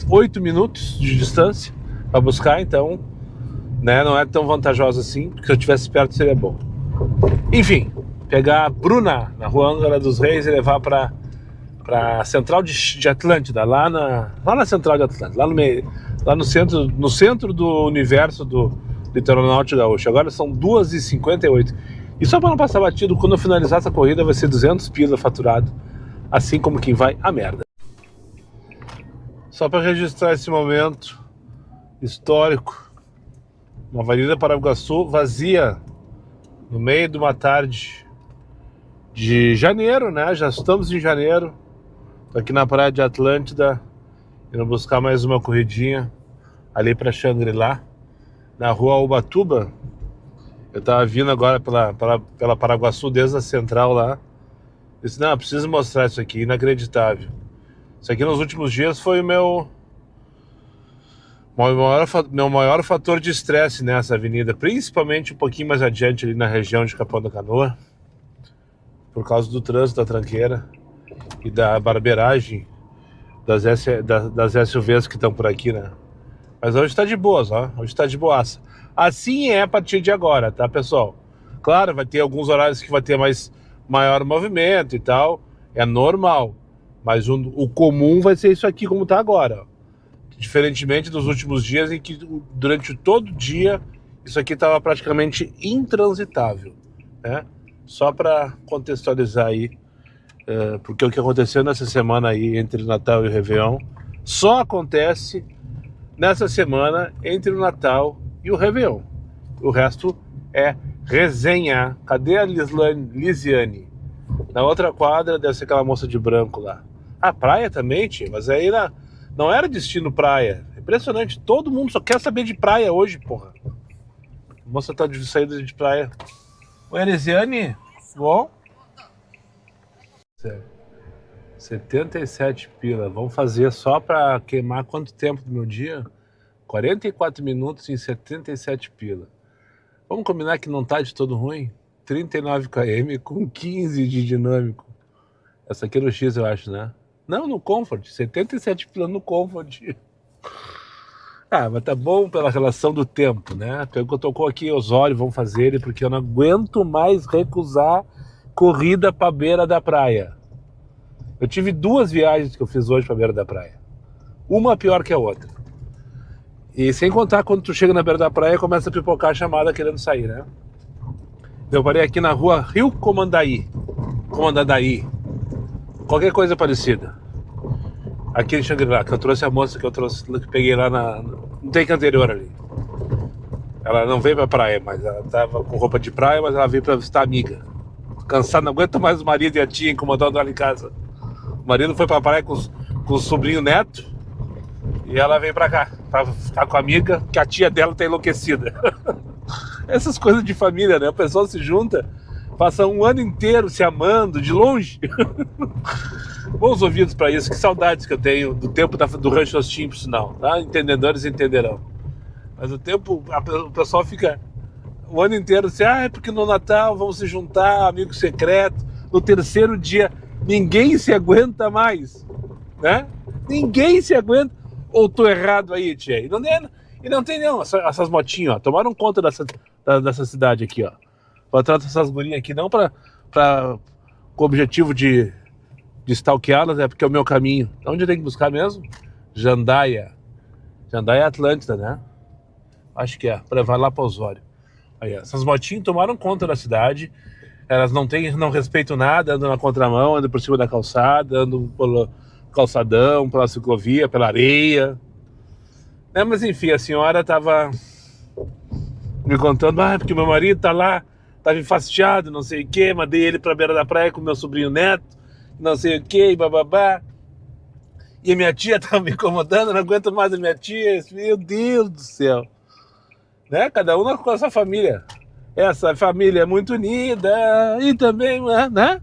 8 minutos de distância para buscar, então, né, não é tão vantajoso assim, porque se eu estivesse perto seria bom. Enfim, pegar a Bruna na rua Angra dos Reis e levar para a Central de Atlântida, lá na Central de Atlântida, lá no centro do universo do Litoral Norte Gaúcho. Agora são 2h58. E só para não passar batido, quando eu finalizar essa corrida vai ser 200 pila faturado, assim como quem vai a merda. Só para registrar esse momento histórico, uma Avenida Paraguaçu vazia no meio de uma tarde de janeiro, né? Já estamos em janeiro. Tô aqui na praia de Atlântida, indo buscar mais uma corridinha ali para Xangri-Lá, na rua Ubatuba. Eu tava vindo agora pela Paraguaçu desde a central lá. Eu disse, não, preciso mostrar isso aqui, inacreditável. Isso aqui nos últimos dias foi o meu maior fator de estresse nessa avenida, principalmente um pouquinho mais adiante ali na região de Capão da Canoa, por causa do trânsito da tranqueira e da barbeiragem das SUVs que estão por aqui, né? Mas hoje tá de boas, ó. Hoje tá de boaça. Assim é a partir de agora, tá, pessoal? Claro, vai ter alguns horários que vai ter maior movimento e tal. É normal. Mas o comum vai ser isso aqui como tá agora, ó. Diferentemente dos últimos dias em que durante todo o dia isso aqui estava praticamente intransitável, né? Só para contextualizar aí, porque o que aconteceu nessa semana aí entre o Natal e o Réveillon só acontece nessa semana entre o Natal e o Réveillon. O resto é resenha. Cadê a Lisiane? Na outra quadra deve ser aquela moça de branco lá. A praia também, tia, mas aí não era destino praia. Impressionante, todo mundo só quer saber de praia hoje, porra. A moça tá de saída de praia. Oi, Lisiane? Bom? 77 pila. Vamos fazer só pra queimar quanto tempo do meu dia? 44 minutos em 77 pila. Vamos combinar que não tá de todo ruim? 39 km com 15 de dinâmico. Essa aqui é no X, eu acho, né? Não, no Comfort. 77 pila no Comfort. Ah, mas tá bom pela relação do tempo, né? Pelo que eu tocou aqui, Osório, vamos fazer ele, porque eu não aguento mais recusar corrida pra beira da praia. Eu tive 2 viagens que eu fiz hoje pra beira da praia. Uma pior que a outra. E sem contar quando tu chega na beira da praia, começa a pipocar a chamada querendo sair, né? Eu parei aqui na rua Rio Comandadaí. Qualquer coisa parecida. Aqui em Xangri-Lá, que eu trouxe a moça que peguei lá no take anterior ali. Ela não veio pra praia, mas ela tava com roupa de praia, mas ela veio pra visitar a amiga. cansado, não aguento mais o marido e a tia incomodando ela em casa. O marido foi pra praia com o sobrinho neto e ela veio pra cá pra ficar com a amiga, que a tia dela tá enlouquecida. Essas coisas de família, né? O pessoal se junta, passa um ano inteiro se amando de longe. Bons ouvidos pra isso, que saudades que eu tenho do tempo do Rancho Ostim, por sinal, tá? Entendedores entenderão. Mas o tempo, o pessoal fica o ano inteiro assim, é porque no Natal vamos se juntar, amigo secreto. No terceiro dia, ninguém se aguenta mais, né? Ninguém se aguenta. Ou tô errado aí, tia? E não tem não, essas motinhas, ó, tomaram conta dessa cidade aqui, ó. Contratam essas gurias aqui não com o objetivo de stalkeá-las, é porque é o meu caminho. Onde eu tenho que buscar mesmo? Jandaia. Jandaia é Atlântida, né? Acho que é, para levar lá para Osório. Aí, essas motinhas tomaram conta da cidade. Elas não respeitam nada, andam na contramão, andam por cima da calçada, andam pelo calçadão, pela ciclovia, pela areia. Né? Mas enfim, a senhora estava me contando, porque meu marido tá lá, tava enfastiado, não sei o quê, mandei ele pra beira da praia com meu sobrinho neto, não sei o quê, e bababá. E a minha tia tava me incomodando, não aguento mais a minha tia, meu Deus do céu. Né? Cada um com a sua família. Essa família é muito unida e também, né?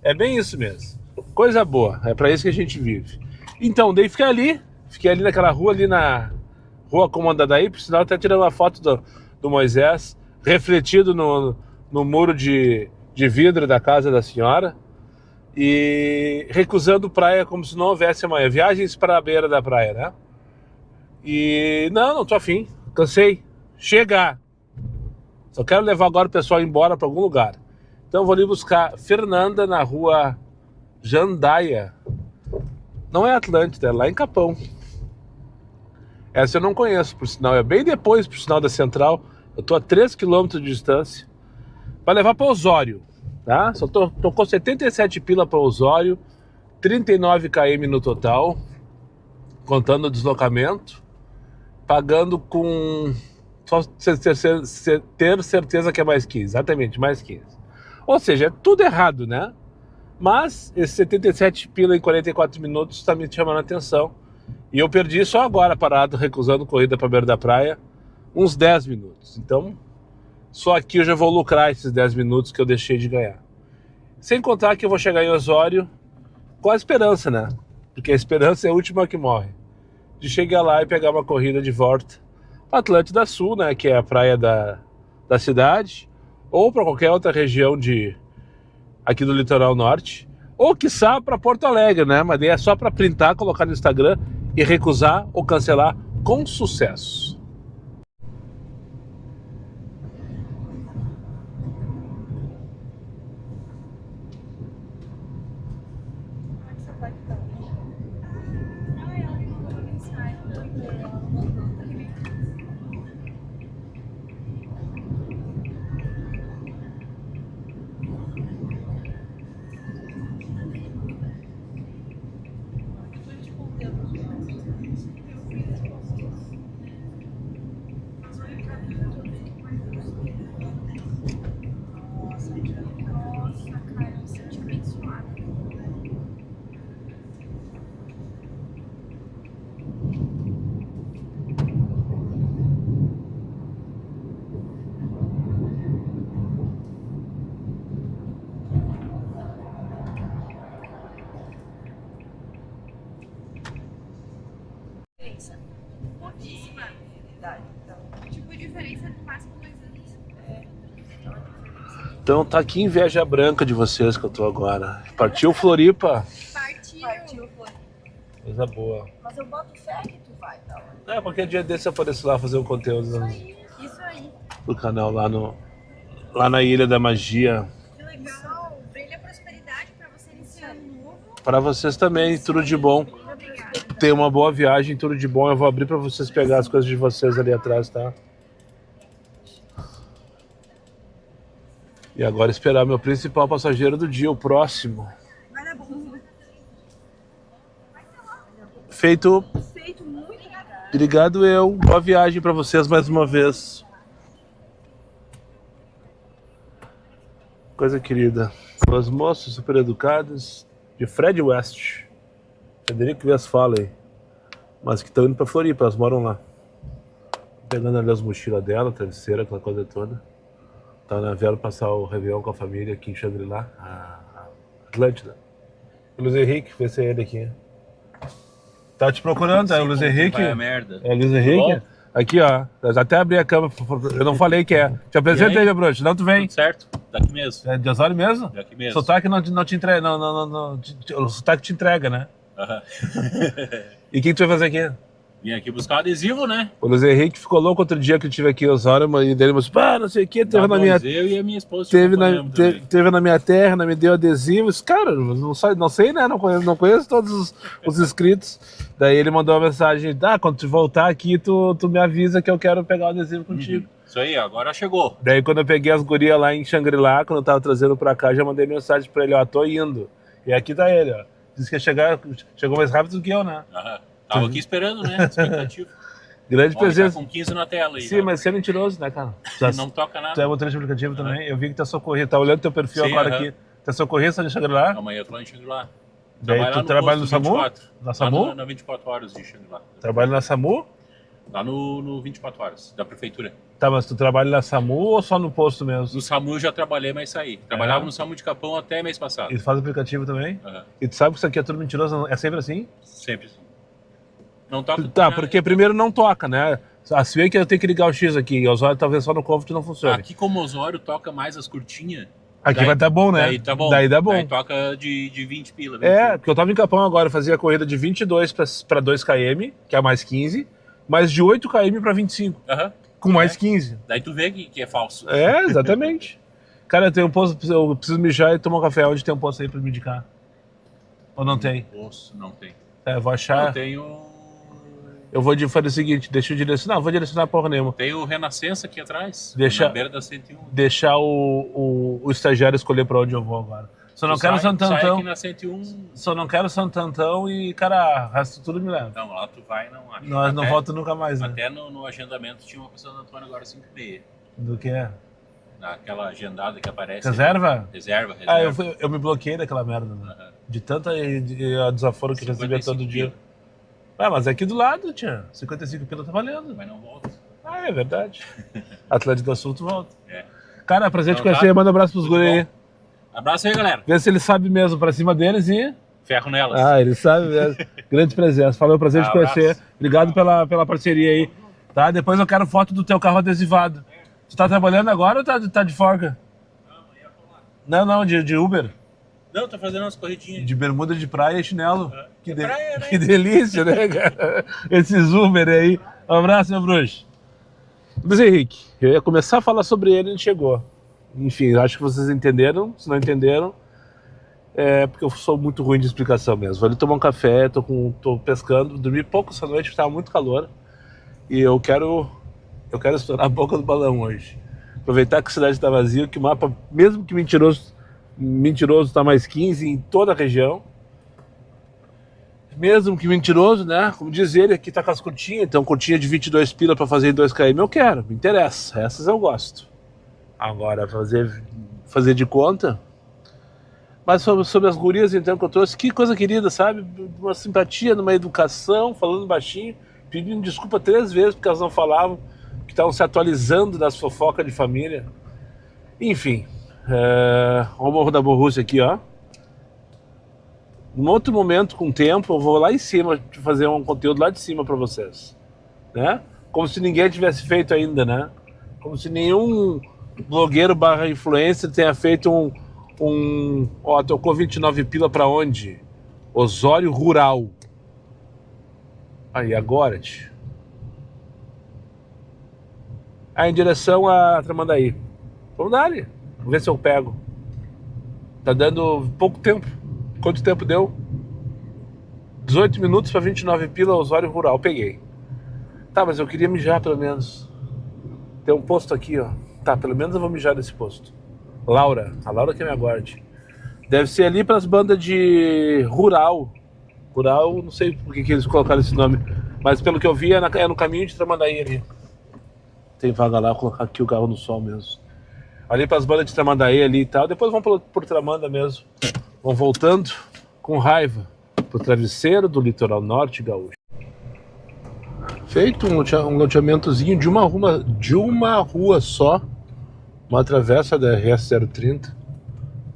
É bem isso mesmo. Coisa boa, é pra isso que a gente vive. Então, daí fiquei ali naquela rua, ali na Rua Comandadaí, por sinal até tirei uma foto do Moisés, refletido no muro de vidro da casa da senhora, e recusando praia como se não houvesse amanhã. Viagens para a beira da praia, né? E não tô afim, cansei. Chega! Só quero levar agora o pessoal embora para algum lugar. Então eu vou ali buscar Fernanda na Rua Jandaia. Não é Atlântida, é lá em Capão. Essa eu não conheço, por sinal. É bem depois, por sinal, da Central. Eu tô a 3 km de distância. Para levar para Osório, tá? Só tô com 77 pila para Osório. 39 km no total. Contando o deslocamento. Pagando com... Só ter certeza que é mais 15. Exatamente, mais 15. Ou seja, é tudo errado, né? Mas esse 77 pila em 44 minutos está me chamando a atenção. E eu perdi só agora, parado, recusando corrida para beira da praia, uns 10 minutos. Então, só aqui eu já vou lucrar esses 10 minutos que eu deixei de ganhar. Sem contar que eu vou chegar em Osório com a esperança, né? Porque a esperança é a última que morre. De chegar lá e pegar uma corrida de volta para Atlântida Sul, né? Que é a praia da cidade. Ou para qualquer outra região aqui do litoral norte. Ou quiçá para Porto Alegre, né? Mas daí é só para printar, colocar no Instagram e recusar ou cancelar com sucesso. Pouquíssima idade. Tipo, diferença de máximo 2 anos. Então tá aqui inveja branca de vocês que eu tô agora. Partiu Floripa. Partiu, foi. Coisa boa. Mas eu boto fé que tu vai, tá? Qualquer dia desse eu apareço lá fazer um conteúdo Isso aí. do canal lá na Ilha da Magia. Que legal. Brilha prosperidade pra você nesse ano novo. Para vocês também, tudo de bom. Obrigada. Tenha uma boa viagem, tudo de bom. Eu vou abrir para vocês pegar as coisas de vocês ali atrás, tá? E agora esperar meu principal passageiro do dia, o próximo. Vai dar bom. Feito. Feito, muito obrigada. Obrigado eu. Boa viagem para vocês mais uma vez. Coisa querida. Os moços super educados de Fred West. Frederico Westphalen. Mas que estão indo pra Floripa, elas moram lá. Pegando ali as mochilas dela, travesseira, aquela coisa toda. Tá na Vela passar o Réveillon com a família aqui em Xangri-Lá, a Atlântida. O Luiz Henrique, vê se é ele aqui. Tá te procurando, é o Luiz Henrique? Vai a merda. É o Luiz Henrique? Aqui, ó. Eu já até abri a câmera, eu não falei que é. Te apresentei, meu bruxo, não tu vem. Tudo certo? Daqui mesmo. É de Osório mesmo? Daqui mesmo. Sotaque não te entrega, o sotaque te entrega, né? Aham. E o que tu vai fazer aqui? Vim aqui buscar adesivo, né? O Luiz Henrique ficou louco outro dia que eu estive aqui em Osório, e dele mostrou, pá, não sei o que, teve na minha... Eu e a minha esposa Teve na minha terra, me deu adesivos. Cara, não sei, né? Não conheço todos os inscritos. Daí ele mandou uma mensagem, quando tu voltar aqui, tu me avisa que eu quero pegar o adesivo contigo. Isso aí, agora chegou. Daí quando eu peguei as gurias lá em Xangri-Lá, quando eu tava trazendo pra cá, já mandei mensagem pra ele, ó, tô indo. E aqui tá ele, ó. Disse que ia chegar, chegou mais rápido do que eu, né? Aham. Tava aqui esperando, né? Expectativa. Grande presença. Tá com 15 na tela aí. Sim, mas você é mentiroso, né, cara? Não toca nada. Tu é motorista de aplicativo também. Eu vi que tá socorrido. Tá olhando teu perfil agora aqui. Tá socorrido, tá de Xangri-Lá? Amanhã eu tô lá em Xangri-Lá. Daí tu trabalha no SAMU? 24. Na SAMU? Na 24 horas de Xangri-Lá. Trabalha na SAMU? Lá no 24 horas, da prefeitura. Tá, mas tu trabalha na SAMU ou só no posto mesmo? No SAMU eu já trabalhei, mas saí. Trabalhava no SAMU de Capão até mês passado. E tu faz aplicativo também? Uhum. E tu sabe que isso aqui é tudo mentiroso? É sempre assim? Sempre. Não toca. Tá, porque primeiro não toca, né? Se vê que eu tenho que ligar o X aqui, e o Osório talvez só no Covid não funcione. Aqui como Osório toca mais as curtinhas. Aqui daí, vai estar bom, né? Daí tá bom. Daí dá bom. Daí toca de 20 pila. 20 pila. Porque eu tava em Capão agora, fazia corrida de 22 para 2 km, que é mais 15, mais de 8 km para 25. Uhum. Com mais 15. Daí tu vê que é falso. Exatamente. Cara, eu tenho um posto, eu preciso mijar e tomar um café. Onde tem um posto aí pra me indicar? Ou não tem? Posto, não tem. Eu vou achar. Eu tenho... Eu vou fazer o seguinte, deixa eu direcionar. Não, vou direcionar porra nenhuma. Tem o Renascença aqui atrás, na beira da 101. Deixar o estagiário escolher pra onde eu vou agora. Só não quero Santo Antão. Sai aqui na 101. Só não quero Santo Antão e, cara, o resto tudo me leva. Não, lá tu vai não acho. Nós não volto nunca mais, né? Até no agendamento tinha uma com Santo Antônio agora 5h30. Do que é? Naquela agendada que aparece. Reserva? Reserva. Eu me bloqueei daquela merda, né? Uhum. De tanta desaforo que recebia todo dia. Mas é aqui do lado, tia. 55 pila tá valendo. Mas não volta. É verdade. Atlântico do Sul, tu volta. É. Cara, prazer te conhecer. Manda um abraço pros guri aí. Abraço aí, galera. Vê se ele sabe mesmo, pra cima deles e... Ferro nelas. Ele sabe mesmo. Grande presença. Falou, prazer de conhecer. Obrigado pela parceria aí. Tá? Depois eu quero foto do teu carro adesivado. Tu tá trabalhando agora ou tá de folga? Não, amanhã eu tô lá. Não, de Uber. Não, tô fazendo umas corridinhas. De bermuda de praia e chinelo. Praia, né? Que delícia, né, cara? Esses Uber aí. Um abraço, meu bruxo. Luiz Henrique, eu ia começar a falar sobre ele e ele chegou. Enfim, acho que vocês entenderam. Se não entenderam, é porque eu sou muito ruim de explicação mesmo. Vou ali tomar um café, tô pescando, dormi pouco essa noite, estava muito calor. E eu quero estourar a boca do balão hoje. Aproveitar que a cidade está vazia, que o mapa, mesmo que mentiroso está mais 15 em toda a região. Mesmo que mentiroso, né? Como diz ele, aqui tá com as curtinhas, então curtinha de 22 pila para fazer em 2 km eu quero, me interessa, essas eu gosto. Agora, fazer de conta. Mas sobre as gurias, então, que eu trouxe, que coisa querida, sabe? Uma simpatia, numa educação, falando baixinho, pedindo desculpa 3 vezes porque elas não falavam, que estavam se atualizando das fofocas de família. Enfim, o Morro da Borrússia aqui, ó. Num outro momento, com tempo, eu vou lá em cima fazer um conteúdo lá de cima para vocês, né? Como se ninguém tivesse feito ainda, né? Como se nenhum blogueiro / influencer tenha feito tocou 29 pila para onde? Osório Rural. Aí, agora, tio. Em direção a Tramandaí. Vamos dar ali. Vamos ver se eu pego. Tá dando pouco tempo. Quanto tempo deu? 18 minutos para 29 pila, Osório Rural. Peguei. Tá, mas eu queria mijar pelo menos. Tem um posto aqui, ó. Tá, pelo menos eu vou mijar nesse posto. Laura. A Laura que me aguarde. Deve ser ali para as bandas de Rural. Rural, não sei por que eles colocaram esse nome. Mas pelo que eu vi, é no caminho de Tramandaí ali. Tem vaga lá, vou colocar aqui o carro no sol mesmo. ali para as bandas de Tramandaí ali e tal, depois vão por Tramanda mesmo. Vão voltando com raiva pro travesseiro do litoral norte gaúcho. Feito um loteamentozinho de uma rua só, uma travessa da RS 030,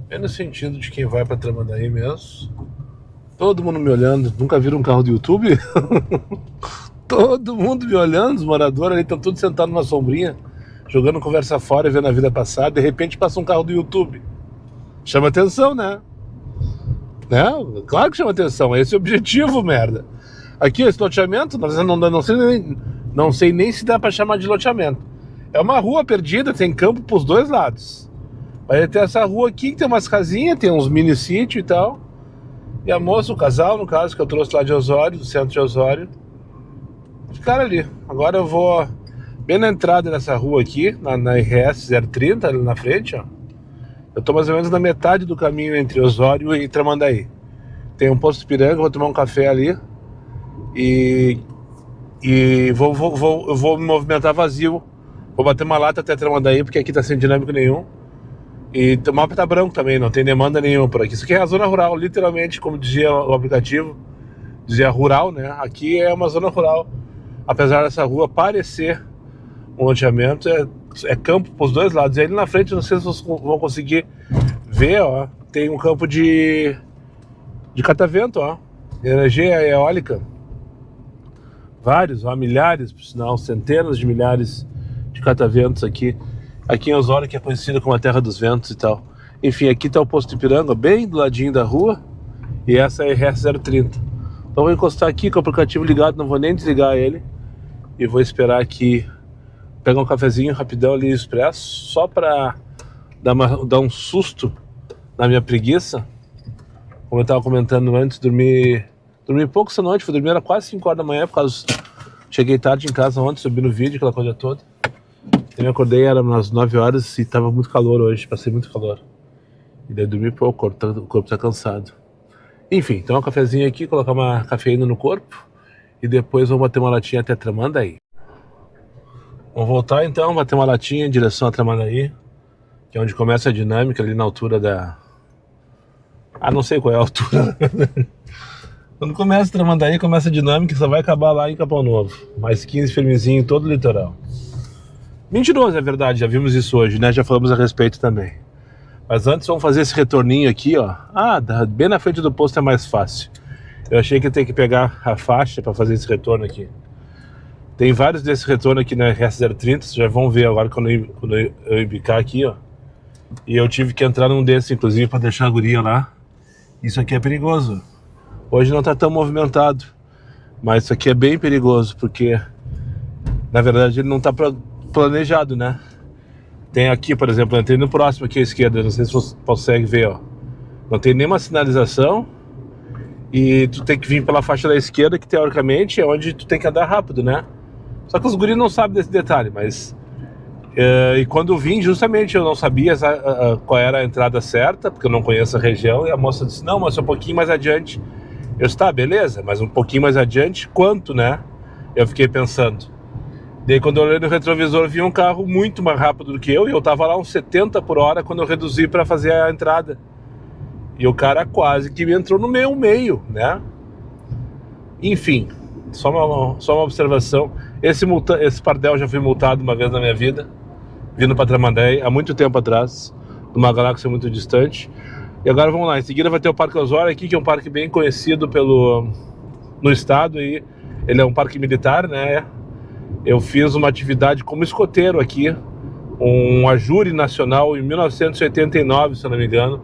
bem no sentido de quem vai para Tramandaí mesmo. Todo mundo me olhando, nunca viram um carro do YouTube? Todo mundo me olhando, os moradores ali estão todos sentados numa sombrinha, jogando conversa fora e vendo a vida passar. De repente passa um carro do YouTube. Chama atenção, né? Claro que chama atenção, esse é o objetivo, merda. Aqui, esse loteamento, não sei nem se dá pra chamar de loteamento. É uma rua perdida, tem campo pros dois lados. Vai ter essa rua aqui que tem umas casinhas, tem uns mini sítios e tal. E a moça, o casal, no caso, que eu trouxe lá de Osório, do centro de Osório, ficaram ali. Agora eu vou bem na entrada dessa rua aqui, na RS 030, ali na frente, ó. Eu tô mais ou menos na metade do caminho entre Osório e Tramandaí. Tem um posto de piranga, vou tomar um café ali. E eu vou me movimentar vazio. Vou bater uma lata até Tramandaí, porque aqui tá sem dinâmico nenhum. E o mapa tá branco também, não tem demanda nenhuma por aqui. Isso aqui é a zona rural, literalmente, como dizia o aplicativo. Dizia rural, né? Aqui é uma zona rural. Apesar dessa rua parecer um loteamento, é campo pros dois lados. E ali na frente, não sei se vocês vão conseguir ver, ó. Tem um campo de catavento, ó. Energia eólica. Vários, ó, milhares, por sinal, centenas de milhares de cataventos aqui em Osório, que é conhecida como a Terra dos Ventos e tal. Enfim, aqui tá o posto de Ipiranga, bem do ladinho da rua, e essa é a RS 030. Então vou encostar aqui com o aplicativo ligado, não vou nem desligar ele, e vou esperar aqui, pegar um cafezinho rapidão ali expresso, só pra dar um susto na minha preguiça. Como eu tava comentando antes, dormi pouco essa noite, fui dormir era quase 5 horas da manhã, por causa... Cheguei tarde em casa ontem, subi no vídeo, aquela coisa toda. Eu me acordei, era umas 9 horas e tava muito calor hoje, passei muito calor. E daí dormi pouco, o corpo tá cansado. Enfim, tomar um cafezinho aqui, colocar uma cafeína no corpo e depois vamos bater uma latinha até Tramandaí. Vamos voltar então, bater uma latinha em direção a Tramandaí, que é onde começa a dinâmica, ali na altura da... não sei qual é a altura. Quando começa a Tramandaí, começa a dinâmica, só vai acabar lá em Capão Novo. Mais 15 firmezinho em todo o litoral. Mentiroso, é verdade, já vimos isso hoje, né? Já falamos a respeito também. Mas antes vamos fazer esse retorninho aqui, ó. Bem na frente do posto é mais fácil. Eu achei que ia ter que pegar a faixa para fazer esse retorno aqui. Tem vários desses retornos aqui na RS 030, vocês já vão ver agora quando eu embicar aqui, ó. E eu tive que entrar num desses, inclusive, para deixar a guria lá. Isso aqui é perigoso. Hoje não tá tão movimentado, mas isso aqui é bem perigoso, porque na verdade ele não tá planejado, né? Tem aqui, por exemplo, eu entrei no próximo aqui à esquerda, não sei se você consegue ver, ó. Não tem nenhuma sinalização e tu tem que vir pela faixa da esquerda, que teoricamente é onde tu tem que andar rápido, né? Só que os guris não sabem desse detalhe, mas... e quando eu vim, justamente eu não sabia qual era a entrada certa, porque eu não conheço a região, e a moça disse, não, mas é um pouquinho mais adiante. Eu disse, tá, beleza, mas um pouquinho mais adiante, quanto, né? Eu fiquei pensando. Daí quando eu olhei no retrovisor, vi um carro muito mais rápido do que eu, e eu tava lá uns 70 por hora quando eu reduzi para fazer a entrada. E o cara quase que me entrou no meio, né? Enfim, só uma observação. Esse pardel já fui multado uma vez na minha vida, vindo para Tramandaí, há muito tempo atrás, numa galáxia muito distante. E agora vamos lá, em seguida vai ter o Parque Osório aqui, que é um parque bem conhecido no estado, e ele é um parque militar, né? Eu fiz uma atividade como escoteiro aqui, um ajure nacional em 1989, se eu não me engano.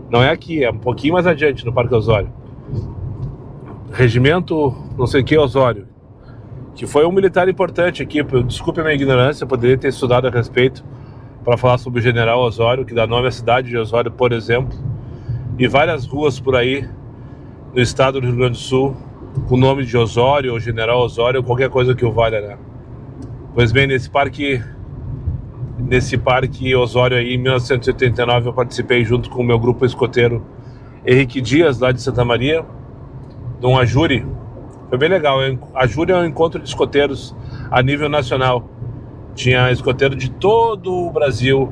Não é aqui, é um pouquinho mais adiante, no Parque Osório. Regimento não sei o que Osório, que foi um militar importante aqui. Desculpe a minha ignorância, eu poderia ter estudado a respeito para falar sobre o General Osório, que dá nome à cidade de Osório, por exemplo, e várias ruas por aí no estado do Rio Grande do Sul com o nome de Osório ou General Osório ou qualquer coisa que o valha, né? Pois bem, nesse parque Osório aí, em 1989, eu participei junto com o meu grupo escoteiro Henrique Dias, lá de Santa Maria, de um ajure. Foi bem legal. Ajure é um encontro de escoteiros a nível nacional. Tinha escoteiro de todo o Brasil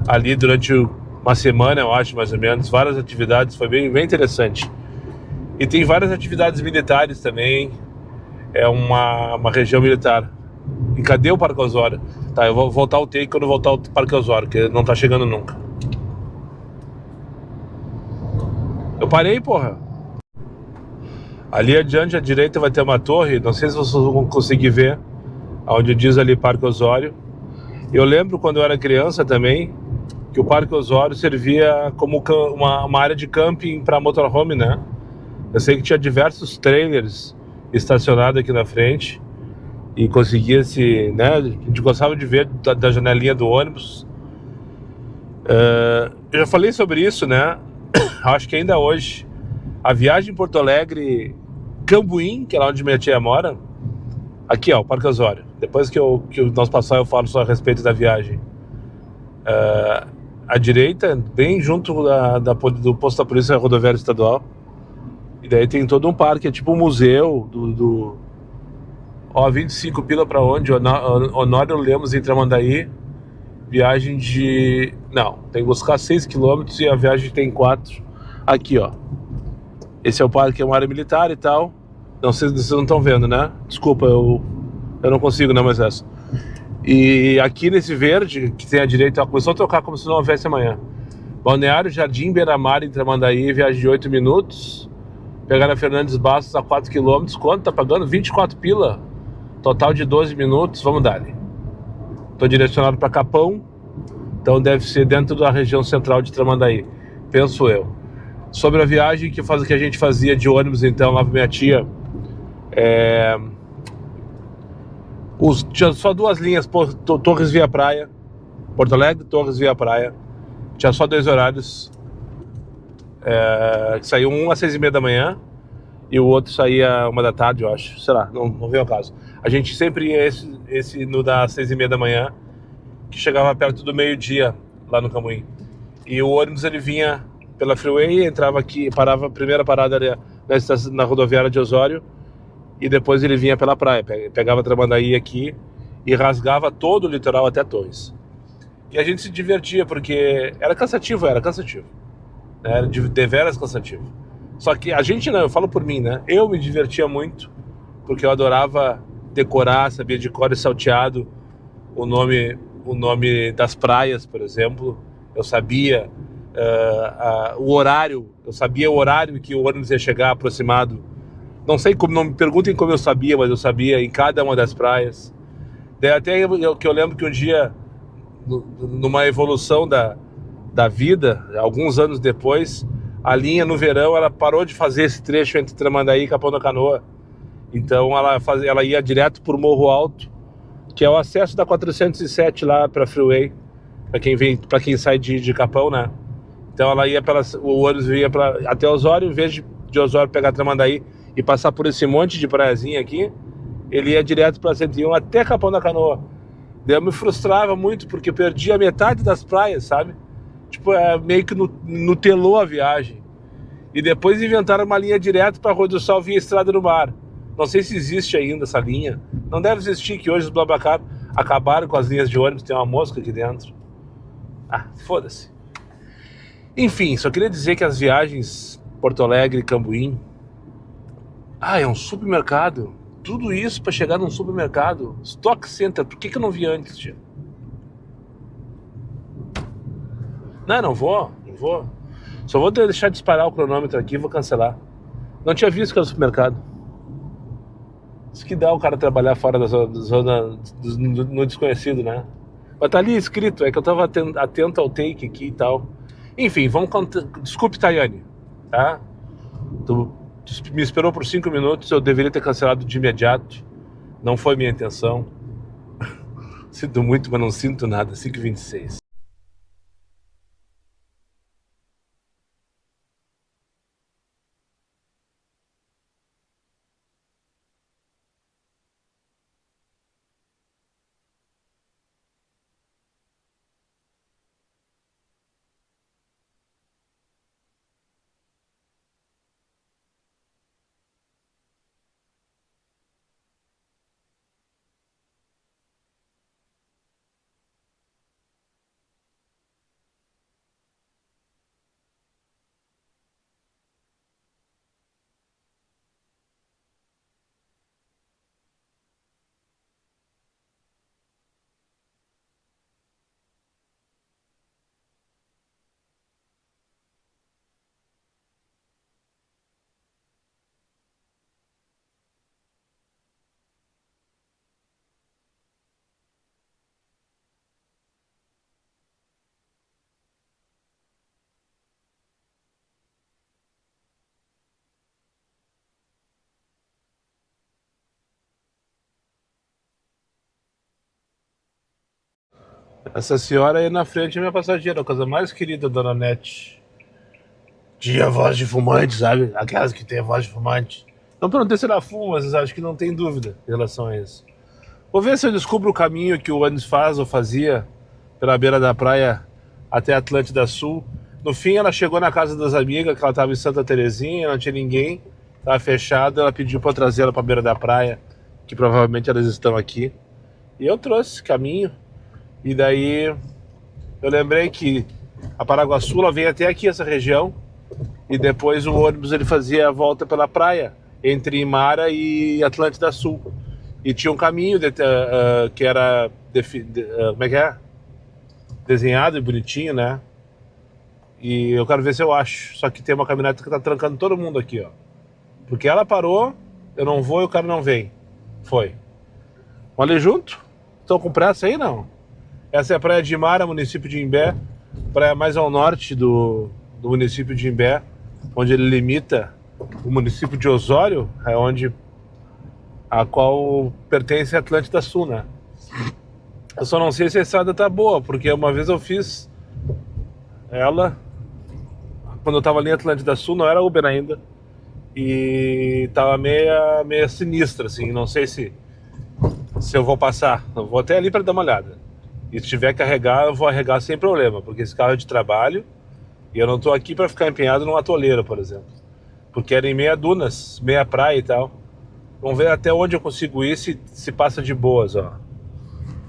ali durante uma semana, eu acho, mais ou menos, várias atividades, foi bem, bem interessante. E tem várias atividades militares também, é uma região militar. E cadê o Parque Osório? Tá, eu vou voltar ao take quando voltar ao Parque Osório, que não tá chegando nunca. Eu parei, porra. Ali adiante, à direita, vai ter uma torre, não sei se vocês vão conseguir ver, onde diz ali Parque Osório. Eu lembro quando eu era criança também, que o Parque Osório servia como uma área de camping para motorhome, né? Eu sei que tinha diversos trailers estacionados aqui na frente e conseguia né? A gente gostava de ver da janelinha do ônibus. Eu já falei sobre isso, né? Acho que ainda hoje a viagem em Porto Alegre, Cambuim, que é lá onde minha tia mora, aqui ó, o Parque Osório. Depois que nós passar eu falo só a respeito da viagem. À direita, bem junto do posto da polícia rodoviária estadual. E daí tem todo um parque, é tipo um museu Ó, 25 pila pra onde? Honório Lemos em Tramandaí. Viagem de... Não, tem que buscar 6 km e a viagem tem 4. Aqui, ó. Esse é o parque, é uma área militar e tal. Não sei se vocês não estão vendo, né? Desculpa, eu não consigo, não, mas essa. E aqui nesse verde, que tem à direita, ó, começou a tocar como se não houvesse amanhã. Balneário Jardim Beira-Mar em Tramandaí, viagem de 8 minutos. Pegar na Fernandes Bastos a 4 km. Quanto tá pagando? 24 pila. Total de 12 minutos. Vamos dar ali. Tô direcionado para Capão. Então deve ser dentro da região central de Tramandaí. Penso eu. Sobre a viagem que a gente fazia de ônibus, então, lá pra minha tia. Tinha só 2 linhas. Torres via Praia. Porto Alegre, Torres via Praia. Tinha só 2 horários. Que saiu um às 6h30 da manhã e o outro saía 1 da tarde, eu acho. Sei lá, não veio ao caso. A gente sempre ia esse no das 6h30 da manhã, que chegava perto do meio-dia lá no Cambuim. E o ônibus ele vinha pela Freeway, entrava aqui, parava, a primeira parada ali na rodoviária de Osório, e depois ele vinha pela praia, pegava Tramandaí aqui e rasgava todo o litoral até Torres. E a gente se divertia porque era cansativo. Era deveras cansativo. Só que a gente não, eu falo por mim, né? Eu me divertia muito, porque eu adorava decorar, sabia de cor e salteado o nome das praias, por exemplo. Eu sabia o horário, eu sabia o horário que o ônibus ia chegar aproximado. Não sei como, não me perguntem como eu sabia, mas eu sabia em cada uma das praias. Daí até eu lembro que um dia, numa evolução da vida, alguns anos depois, a linha no verão ela parou de fazer esse trecho entre Tramandaí e Capão da Canoa. Então ela ia direto por Morro Alto, que é o acesso da 407 lá para Freeway, para quem sai de Capão, né? Então ela ia o ônibus vinha até Osório, em vez de Osório pegar Tramandaí e passar por esse monte de praiazinha aqui, ele ia direto para 101 até Capão da Canoa. Daí eu me frustrava muito porque eu perdia a metade das praias, sabe? Tipo, meio que nutelou a viagem. E depois inventaram uma linha direto para Rua do Sol via Estrada do Mar. Não sei se existe ainda essa linha. Não deve existir, que hoje os BlaBlaCar acabaram com as linhas de ônibus, tem uma mosca aqui dentro. Foda-se. Enfim, só queria dizer que as viagens Porto Alegre e Cambuim... é um supermercado. Tudo isso para chegar num supermercado. Stock Center, por que eu não vi antes, tia? Não vou. Só vou deixar disparar o cronômetro aqui e vou cancelar. Não tinha visto que era supermercado. Isso que dá o cara trabalhar fora da zona no desconhecido, né? Mas tá ali escrito, é que eu tava atento ao take aqui e tal. Enfim, desculpe, Tayane, tá? Tu me esperou por 5 minutos, eu deveria ter cancelado de imediato. Não foi minha intenção. Sinto muito, mas não sinto nada. 5h26. Essa senhora aí na frente é minha passageira, a coisa mais querida, dona Nete. Tinha voz de fumante, sabe? Aquelas que tem voz de fumante. Não perguntei se ela fuma, mas acho que não tem dúvida em relação a isso. Vou ver se eu descubro o caminho que o ônibus faz ou fazia pela beira da praia até Atlântida Sul. No fim, ela chegou na casa das amigas, que ela estava em Santa Terezinha, não tinha ninguém, estava fechada. Ela pediu para eu trazer ela para a beira da praia, que provavelmente elas estão aqui. E eu trouxe caminho. E daí eu lembrei que a Paraguaçu ela vem até aqui, essa região, e depois o ônibus ele fazia a volta pela praia, entre Imara e Atlântida Sul. E tinha um caminho que era como é que é? Desenhado e bonitinho, né? E eu quero ver se eu acho. Só que tem uma caminhonete que tá trancando todo mundo aqui, ó. Porque ela parou, eu não vou e o cara não vem. Foi. Vamos ali junto? Estão com pressa aí, não? Essa é a praia de Imara, município de Imbé. Praia mais ao norte do município de Imbé, onde ele limita o município de Osório, é onde a qual pertence a Atlântida Sul, né? Eu só não sei se a estrada tá boa, porque uma vez eu fiz ela quando eu tava ali em Atlântida Sul, não era Uber ainda, e tava meia sinistra, assim. Não sei se eu vou passar. Eu vou até ali para dar uma olhada. E se tiver que carregar, eu vou arregar sem problema, porque esse carro é de trabalho e eu não tô aqui para ficar empenhado numa toleira, por exemplo, porque era em meia dunas, meia praia e tal. Vamos ver até onde eu consigo ir, se passa de boas, ó.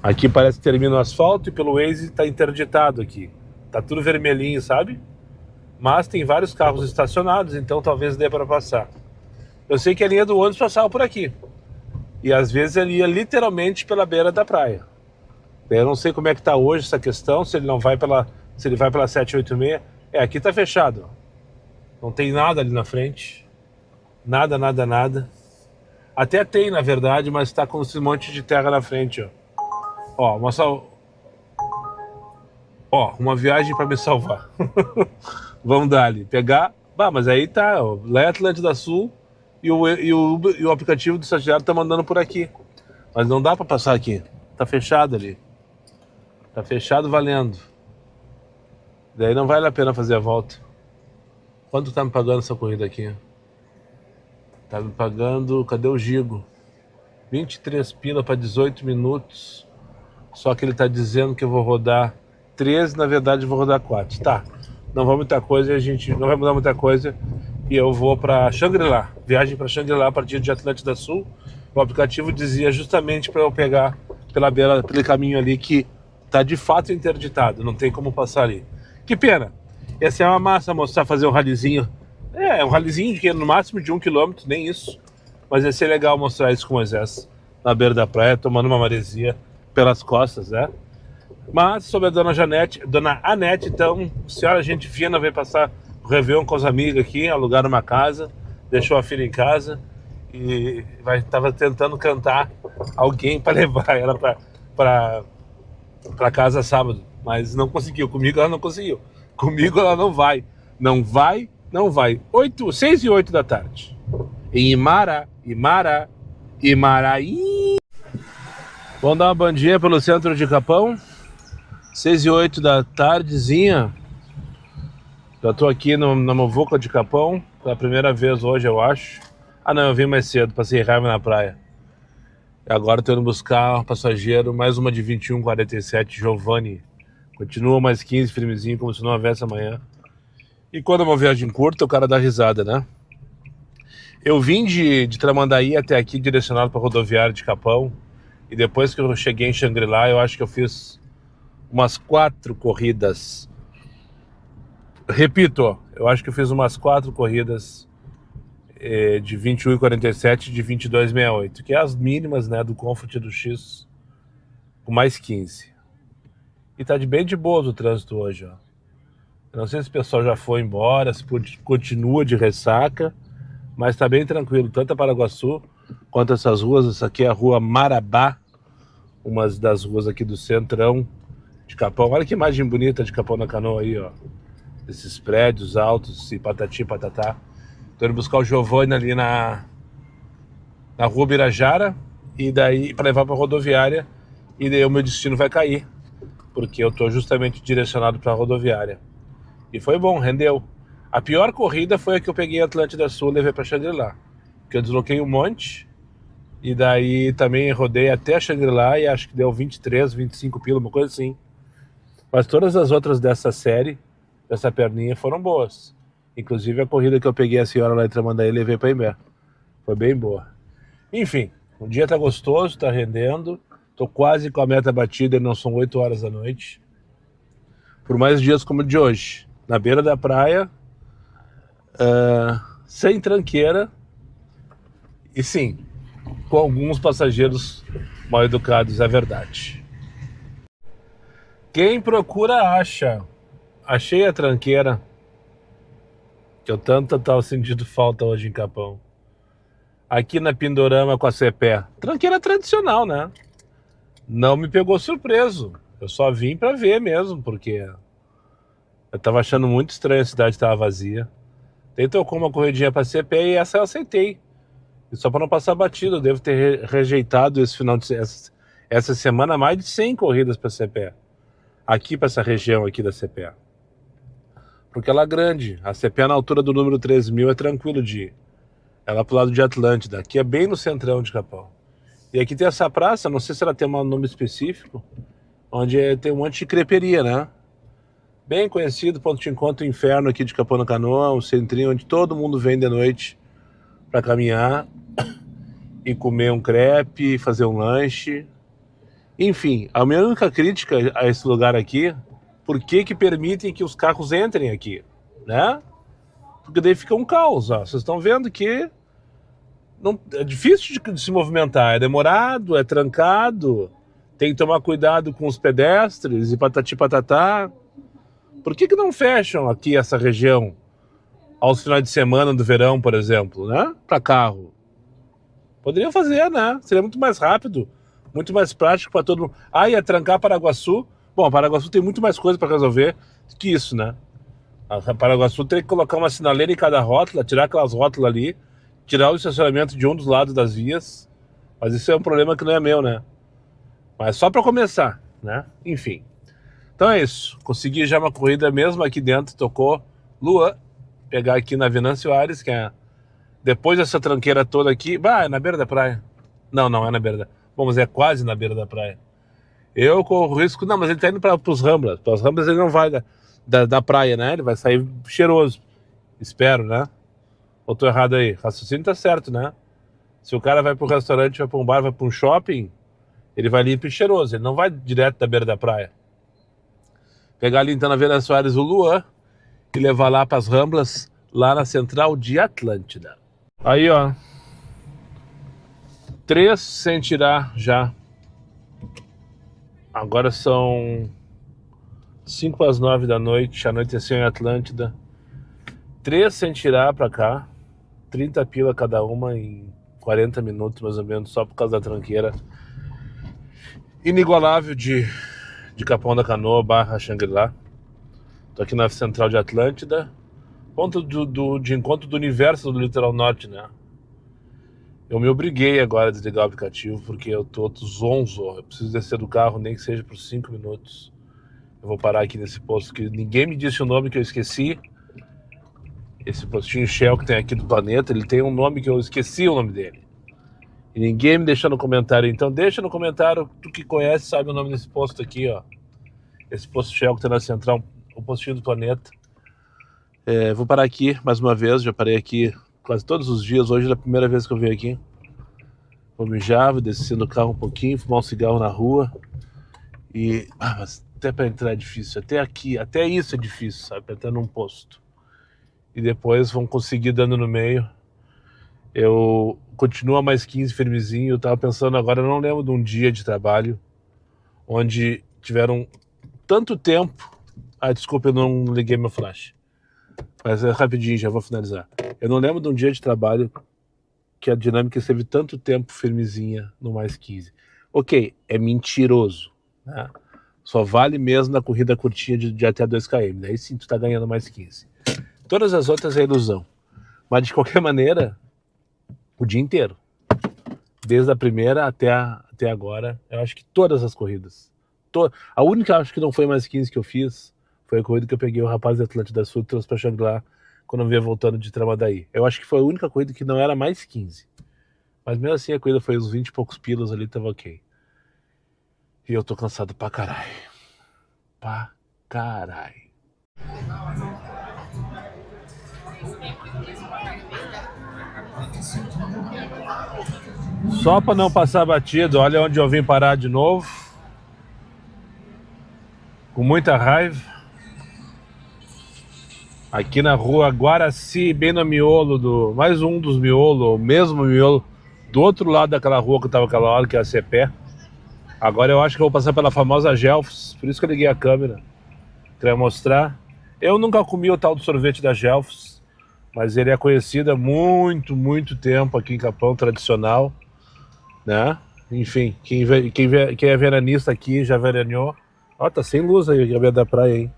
Aqui parece que termina o asfalto e pelo Waze tá interditado aqui. Tá tudo vermelhinho, sabe? Mas tem vários carros estacionados, então talvez dê para passar. Eu sei que a linha do ônibus passava por aqui. E às vezes ele ia literalmente pela beira da praia. Eu não sei como é que tá hoje essa questão, se ele vai pela 786. Aqui tá fechado. Não tem nada ali na frente. Nada, nada, nada. Até tem, na verdade, mas tá com esse monte de terra na frente, ó. Ó, uma viagem para me salvar. Vamos dar ali. Pegar. Bah, mas aí tá, ó. Lá é Atlântida Sul e o aplicativo do estagiário tá mandando por aqui. Mas não dá para passar aqui. Tá fechado ali. Tá fechado valendo. Daí não vale a pena fazer a volta. Quanto tá me pagando essa corrida aqui? Tá me pagando... Cadê o Gigo? 23 pila para 18 minutos. Só que ele tá dizendo que eu vou rodar 13, na verdade eu vou rodar 4. Tá. Não vai muita coisa, a gente não vai mudar muita coisa. E eu vou para Xangri-Lá. Viagem para Xangri-Lá a partir de Atlântida Sul. O aplicativo dizia justamente para eu pegar pela beira, pelo caminho ali que tá de fato interditado. Não tem como passar ali. Que pena. Essa é uma massa mostrar, fazer um ralizinho. Um ralizinho de no máximo de 1 km, nem isso. Mas ia ser legal mostrar isso com o Moisés na beira da praia, tomando uma maresia pelas costas, né? Mas sobre a dona Anete, então, senhora gente fina, veio passar o Réveillon com as amigas aqui, alugaram uma casa, deixou a filha em casa e tava tentando cantar alguém para levar ela para casa sábado, mas não conseguiu. Comigo ela não conseguiu. Comigo ela não vai. Não vai. 6 e 8 da tarde. Em Imaraí. Vamos dar uma bandinha pelo centro de Capão. 6 e 8 da tardezinha. Já tô aqui na Movuca de Capão. Pela primeira vez hoje, eu acho. Ah não, eu vim mais cedo, passei raiva na praia. E agora tô indo buscar um passageiro, mais uma de 21:47, Giovanni. Continua mais 15, firmezinho, como se não houvesse amanhã. E quando é uma viagem curta, o cara dá risada, né? Eu vim de Tramandaí até aqui, direcionado para a rodoviária de Capão. E depois que eu cheguei em Xangri-Lá, eu acho que eu fiz umas 4 corridas. Repito, eu acho que eu fiz umas 4 corridas de 21:47 e de 22:68, que é as mínimas, né, do Comfort do X, com mais 15. E tá bem de boa o trânsito hoje, ó. Eu não sei se o pessoal já foi embora, se continua de ressaca, mas tá bem tranquilo, tanto a Paraguaçu quanto essas ruas. Essa aqui é a rua Marabá, uma das ruas aqui do centrão de Capão. Olha que imagem bonita de Capão na Canoa aí, ó. Esses prédios altos e patati patatá. Tô indo buscar o Giovanni ali na rua Birajara, e daí para levar para rodoviária, e daí o meu destino vai cair, porque eu tô justamente direcionado para a rodoviária. E foi bom, rendeu. A pior corrida foi a que eu peguei Atlântida Sul e levei para Xangri-Lá, que eu desloquei um monte, e daí também rodei até Xangri-Lá e acho que deu 23, 25 pila, uma coisa assim. Mas todas as outras dessa série, dessa perninha, foram boas. Inclusive a corrida que eu peguei a senhora lá em Tramandaí e levei para Imbé. Foi bem boa. Enfim, o dia tá gostoso, tá rendendo. Tô quase com a meta batida e não são 8 horas da noite. Por mais dias como o de hoje. Na beira da praia, sem tranqueira. E sim, com alguns passageiros mal educados, é verdade. Quem procura acha. Achei a tranqueira que eu tanto tava sentindo falta hoje em Capão. Aqui na Pindorama com a Cepé. Tranqueira tradicional, né? Não me pegou surpreso. Eu só vim pra ver mesmo, porque eu tava achando muito estranho a cidade estar vazia. Daí tocou uma corridinha pra Cepé e essa eu aceitei. E só pra não passar batido, eu devo ter rejeitado essa semana mais de 100 corridas pra Cepé. Aqui pra essa região aqui da Cepé. Porque ela é grande. A Cepé na altura do número 3000 é tranquilo de ir. Ela pro lado de Atlântida. Aqui é bem no centrão de Capão. E aqui tem essa praça, não sei se ela tem um nome específico, onde tem um monte de creperia, né? Bem conhecido, ponto de encontro Inferno aqui de Capão da Canoa, um centrinho onde todo mundo vem de noite para caminhar e comer um crepe, fazer um lanche. Enfim, a minha única crítica a esse lugar aqui, por que permitem que os carros entrem aqui, né? Porque daí fica um caos, ó. Vocês estão vendo que não, é difícil de se movimentar, é demorado, é trancado, tem que tomar cuidado com os pedestres e patati patatá. Por que não fecham aqui essa região aos finais de semana do verão, por exemplo, né? Para carro. Poderiam fazer, né? Seria muito mais rápido, muito mais prático para todo mundo. Ah, ia trancar Paraguaçu. Bom, Paraguaçu tem muito mais coisa para resolver que isso, né? A Paraguaçu teria que colocar uma sinaleira em cada rótula, tirar aquelas rótulas ali, tirar o estacionamento de um dos lados das vias. Mas isso é um problema que não é meu, né? Mas só para começar, né? Enfim. Então é isso. Consegui já uma corrida mesmo aqui dentro. Tocou Luan. Pegar aqui na Venâncio Aires, que é depois dessa tranqueira toda aqui. Bah, é na beira da praia. Não é na beira da... Bom, mas é quase na beira da praia. Eu corro risco... Não, mas ele tá indo para os Ramblas. Para os Ramblas ele não vai da praia, né? Ele vai sair cheiroso. Espero, né? Ou tô errado aí? O raciocínio tá certo, né? Se o cara vai pro restaurante, vai pra um bar, vai pra um shopping, ele vai limpo e cheiroso. Ele não vai direto da beira da praia. Pegar ali então na Venâncio Soares o Luan e levar lá pras Ramblas, lá na central de Atlântida. Aí, ó. 3 sem tirar já. Agora são 8:55 da noite, anoiteceu em Atlântida. 3 sem tirar pra cá. 30 pila cada uma em 40 minutos, mais ou menos, só por causa da tranqueira. Inigualável de Capão da Canoa / Xangri-Lá. Tô aqui na central de Atlântida. Ponto de encontro do universo do litoral norte, né? Eu me obriguei agora a desligar o aplicativo porque eu tô zonzo. Eu preciso descer do carro, nem que seja por 5 minutos. Eu vou parar aqui nesse posto que ninguém me disse o nome, que eu esqueci. Esse postinho Shell que tem aqui do planeta, ele tem um nome que eu esqueci o nome dele. E ninguém me deixou no comentário. Então deixa no comentário, tu que conhece, sabe o nome desse posto aqui, ó. Esse posto Shell que tá na central, o postinho do planeta. Vou parar aqui mais uma vez, já parei aqui quase todos os dias. Hoje é a primeira vez que eu venho aqui. Vou mijar, vou descer do carro um pouquinho, fumar um cigarro na rua. Mas até pra entrar é difícil. Até aqui, até isso é difícil, sabe? Pra entrar num posto. E depois vão conseguir dando no meio. Eu continuo a mais 15 firmezinho. Eu tava pensando agora, eu não lembro de um dia de trabalho onde tiveram tanto tempo. Desculpa, eu não liguei meu flash. Mas é rapidinho, já vou finalizar. Eu não lembro de um dia de trabalho que a dinâmica esteve tanto tempo firmezinha no mais 15. Ok, é mentiroso, né? Só vale mesmo na corrida curtinha de até 2 km. Daí sim tu tá ganhando mais 15. Todas as outras é ilusão. Mas de qualquer maneira, o dia inteiro. Desde a primeira até agora, eu acho que todas as corridas. A única, acho que não foi mais 15 que eu fiz, foi a corrida que eu peguei o rapaz da Atlântida Sul e trouxe pra Xangri-Lá quando eu vinha voltando de Tramandaí. Eu acho que foi a única corrida que não era mais 15. Mas mesmo assim a corrida foi uns 20 e poucos pilas ali, tava ok. E eu tô cansado pra caralho. Pra caralho. Só pra não passar batido, olha onde eu vim parar de novo. Com muita raiva. Aqui na rua Guaraci, bem no miolo do... Mais um dos miolos, o mesmo miolo do outro lado daquela rua que eu tava aquela hora, que é a Cepé. Agora eu acho que eu vou passar pela famosa Gelfs, por isso que eu liguei a câmera. Queria mostrar. Eu nunca comi o tal do sorvete da Gelfs, mas ele é conhecido há muito, muito tempo aqui em Capão, tradicional, né? Enfim, quem é veranista aqui já veraneou. Ó, tá sem luz aí a beira da praia, hein?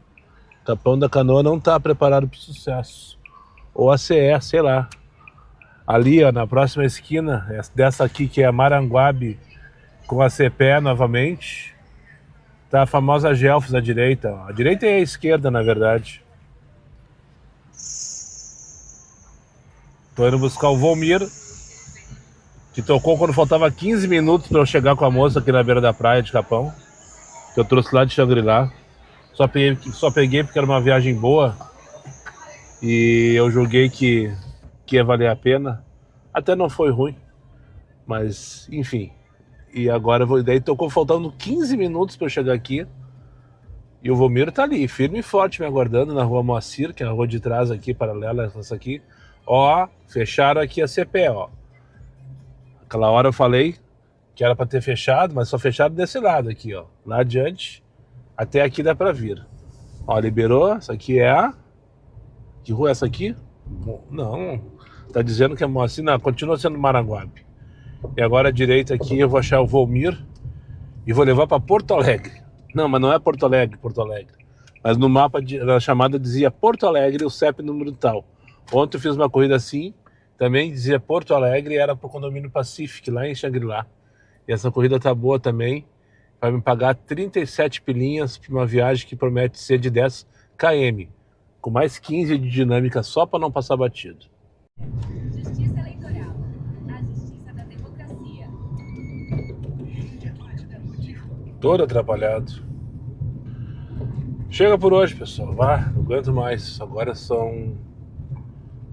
Capão da Canoa não tá preparado pro sucesso. Ou a CE, sei lá. Ali, ó, na próxima esquina, dessa aqui que é a Maranguabe com a Cepé novamente, tá a famosa Gelfs à direita. Ó. A direita é a esquerda, na verdade. Tô indo buscar o Volmir, que tocou quando faltava 15 minutos para eu chegar com a moça aqui na beira da praia de Capão, que eu trouxe lá de Xangri-Lá. Só peguei porque era uma viagem boa e eu julguei que ia valer a pena. Até não foi ruim, mas enfim. E agora daí tocou faltando 15 minutos para eu chegar aqui. E o Volmir tá ali, firme e forte, me aguardando na rua Moacir, que é a rua de trás aqui, paralela a essa aqui. Ó, fecharam aqui a CP, ó. Aquela hora eu falei que era para ter fechado, mas só fecharam desse lado aqui, ó. Lá adiante, até aqui dá para vir. Ó, liberou, essa aqui é a... Que rua é essa aqui? Não, tá dizendo que é Moacir, não, continua sendo Maranguape. E agora à direita aqui eu vou achar o Volmir e vou levar para Porto Alegre. Não, mas não é Porto Alegre. Mas no mapa da chamada dizia Porto Alegre, o CEP número tal. Ontem eu fiz uma corrida assim, também dizia Porto Alegre e era pro condomínio Pacific, lá em Xangri-Lá. E essa corrida tá boa também. Vai me pagar 37 pilinhas para uma viagem que promete ser de 10 km, com mais 15 de dinâmica só para não passar batido. Justiça eleitoral. A justiça da democracia. Todo atrapalhado. Chega por hoje, pessoal. Não aguento mais. Agora são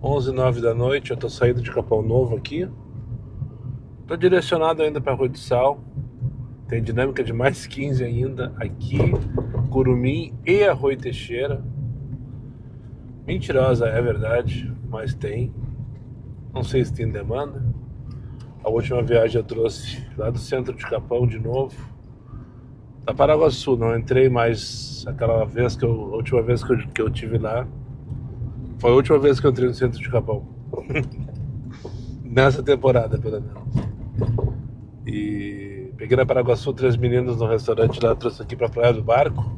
11h09 da noite. Eu tô saindo de Capão Novo aqui. Tô direcionado ainda para Rua do Sal. Tem dinâmica de mais 15 ainda aqui, Curumim e Arroio Teixeira. Mentirosa, é verdade, mas tem. Não sei se tem demanda. A última viagem eu trouxe lá do centro de Capão de novo. Da Paraguaçu, não entrei mais aquela vez a última vez que eu tive lá. Foi a última vez que eu entrei no centro de Capão. Nessa temporada, pelo menos. E peguei na Paraguaçu 3 meninos no restaurante lá, trouxe aqui pra Praia do Barco.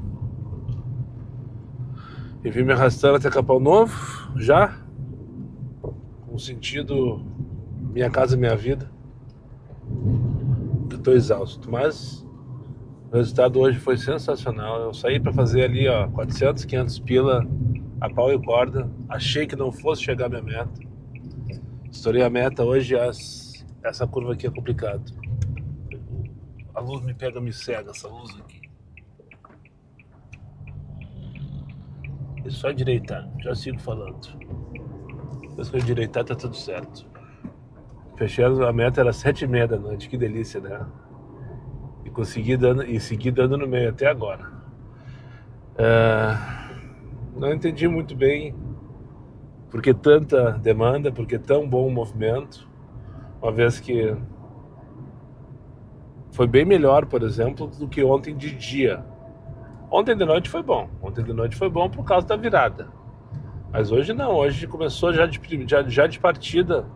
E vim me arrastando até Capão Novo, já. Com sentido minha casa, minha vida. Eu tô exausto, mas o resultado hoje foi sensacional. Eu saí pra fazer ali, ó, 400, 500 pila a pau e corda. Achei que não fosse chegar a minha meta. Estourei a meta hoje, essa curva aqui é complicado. A luz me pega, me cega, essa luz aqui. É só endireitar, já sigo falando. Depois que eu endireitar, tá tudo certo. Fechei a meta, era 7h30 da noite, que delícia, né? E segui dando no meio até agora. Não entendi muito bem por que tanta demanda, por que tão bom o movimento, uma vez que foi bem melhor, por exemplo, do que ontem de dia. Ontem de noite foi bom. Ontem de noite foi bom por causa da virada. Mas hoje não. Hoje começou já de partida.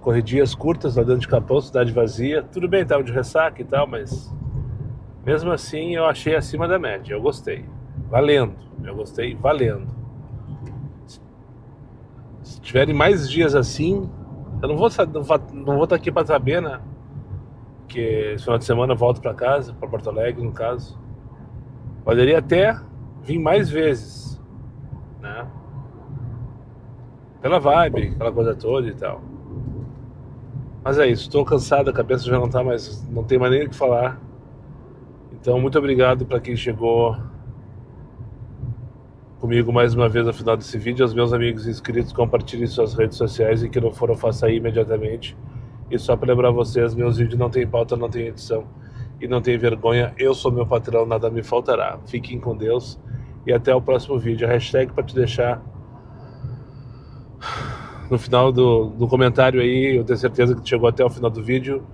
Corridinhas curtas lá dentro de Capão, cidade vazia. Tudo bem, tava de ressaca e tal, mas mesmo assim eu achei acima da média. Eu gostei. Valendo. Eu gostei valendo. Se tiverem mais dias assim, eu não vou estar aqui para saber, né? porque esse final de semana eu volto para casa, para Porto Alegre, no caso. Poderia até vir mais vezes, né? Pela vibe, aquela coisa toda e tal. Mas é isso, estou cansado, a cabeça já não tem mais nem o que falar. Então, muito obrigado para quem chegou comigo mais uma vez ao final desse vídeo. Aos meus amigos inscritos, compartilhem suas redes sociais e que não foram, faça aí imediatamente. E só para lembrar vocês, meus vídeos não tem pauta, não tem edição e não tem vergonha. Eu sou meu patrão, nada me faltará. Fiquem com Deus e até o próximo vídeo. A hashtag para te deixar no final do comentário aí, eu tenho certeza que chegou até o final do vídeo,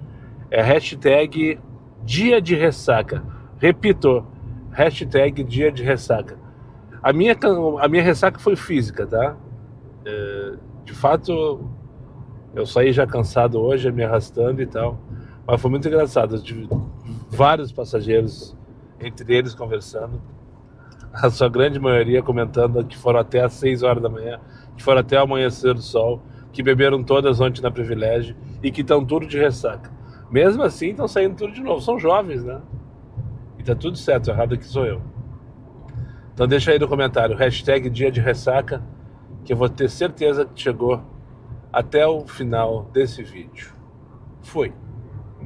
é hashtag dia de ressaca. Repito, hashtag dia de ressaca. A minha ressaca foi física, tá? De fato, eu saí já cansado hoje, me arrastando e tal. Mas foi muito engraçado. Eu tive vários passageiros, entre eles conversando. A sua grande maioria comentando que foram até às 6 horas da manhã, que foram até o amanhecer do sol, que beberam todas ontem na Privilégio e que estão tudo de ressaca. Mesmo assim, estão saindo tudo de novo. São jovens, né? E tá tudo certo, errado aqui sou eu. Então deixa aí no comentário, hashtag dia de ressaca, que eu vou ter certeza que chegou até o final desse vídeo. Fui.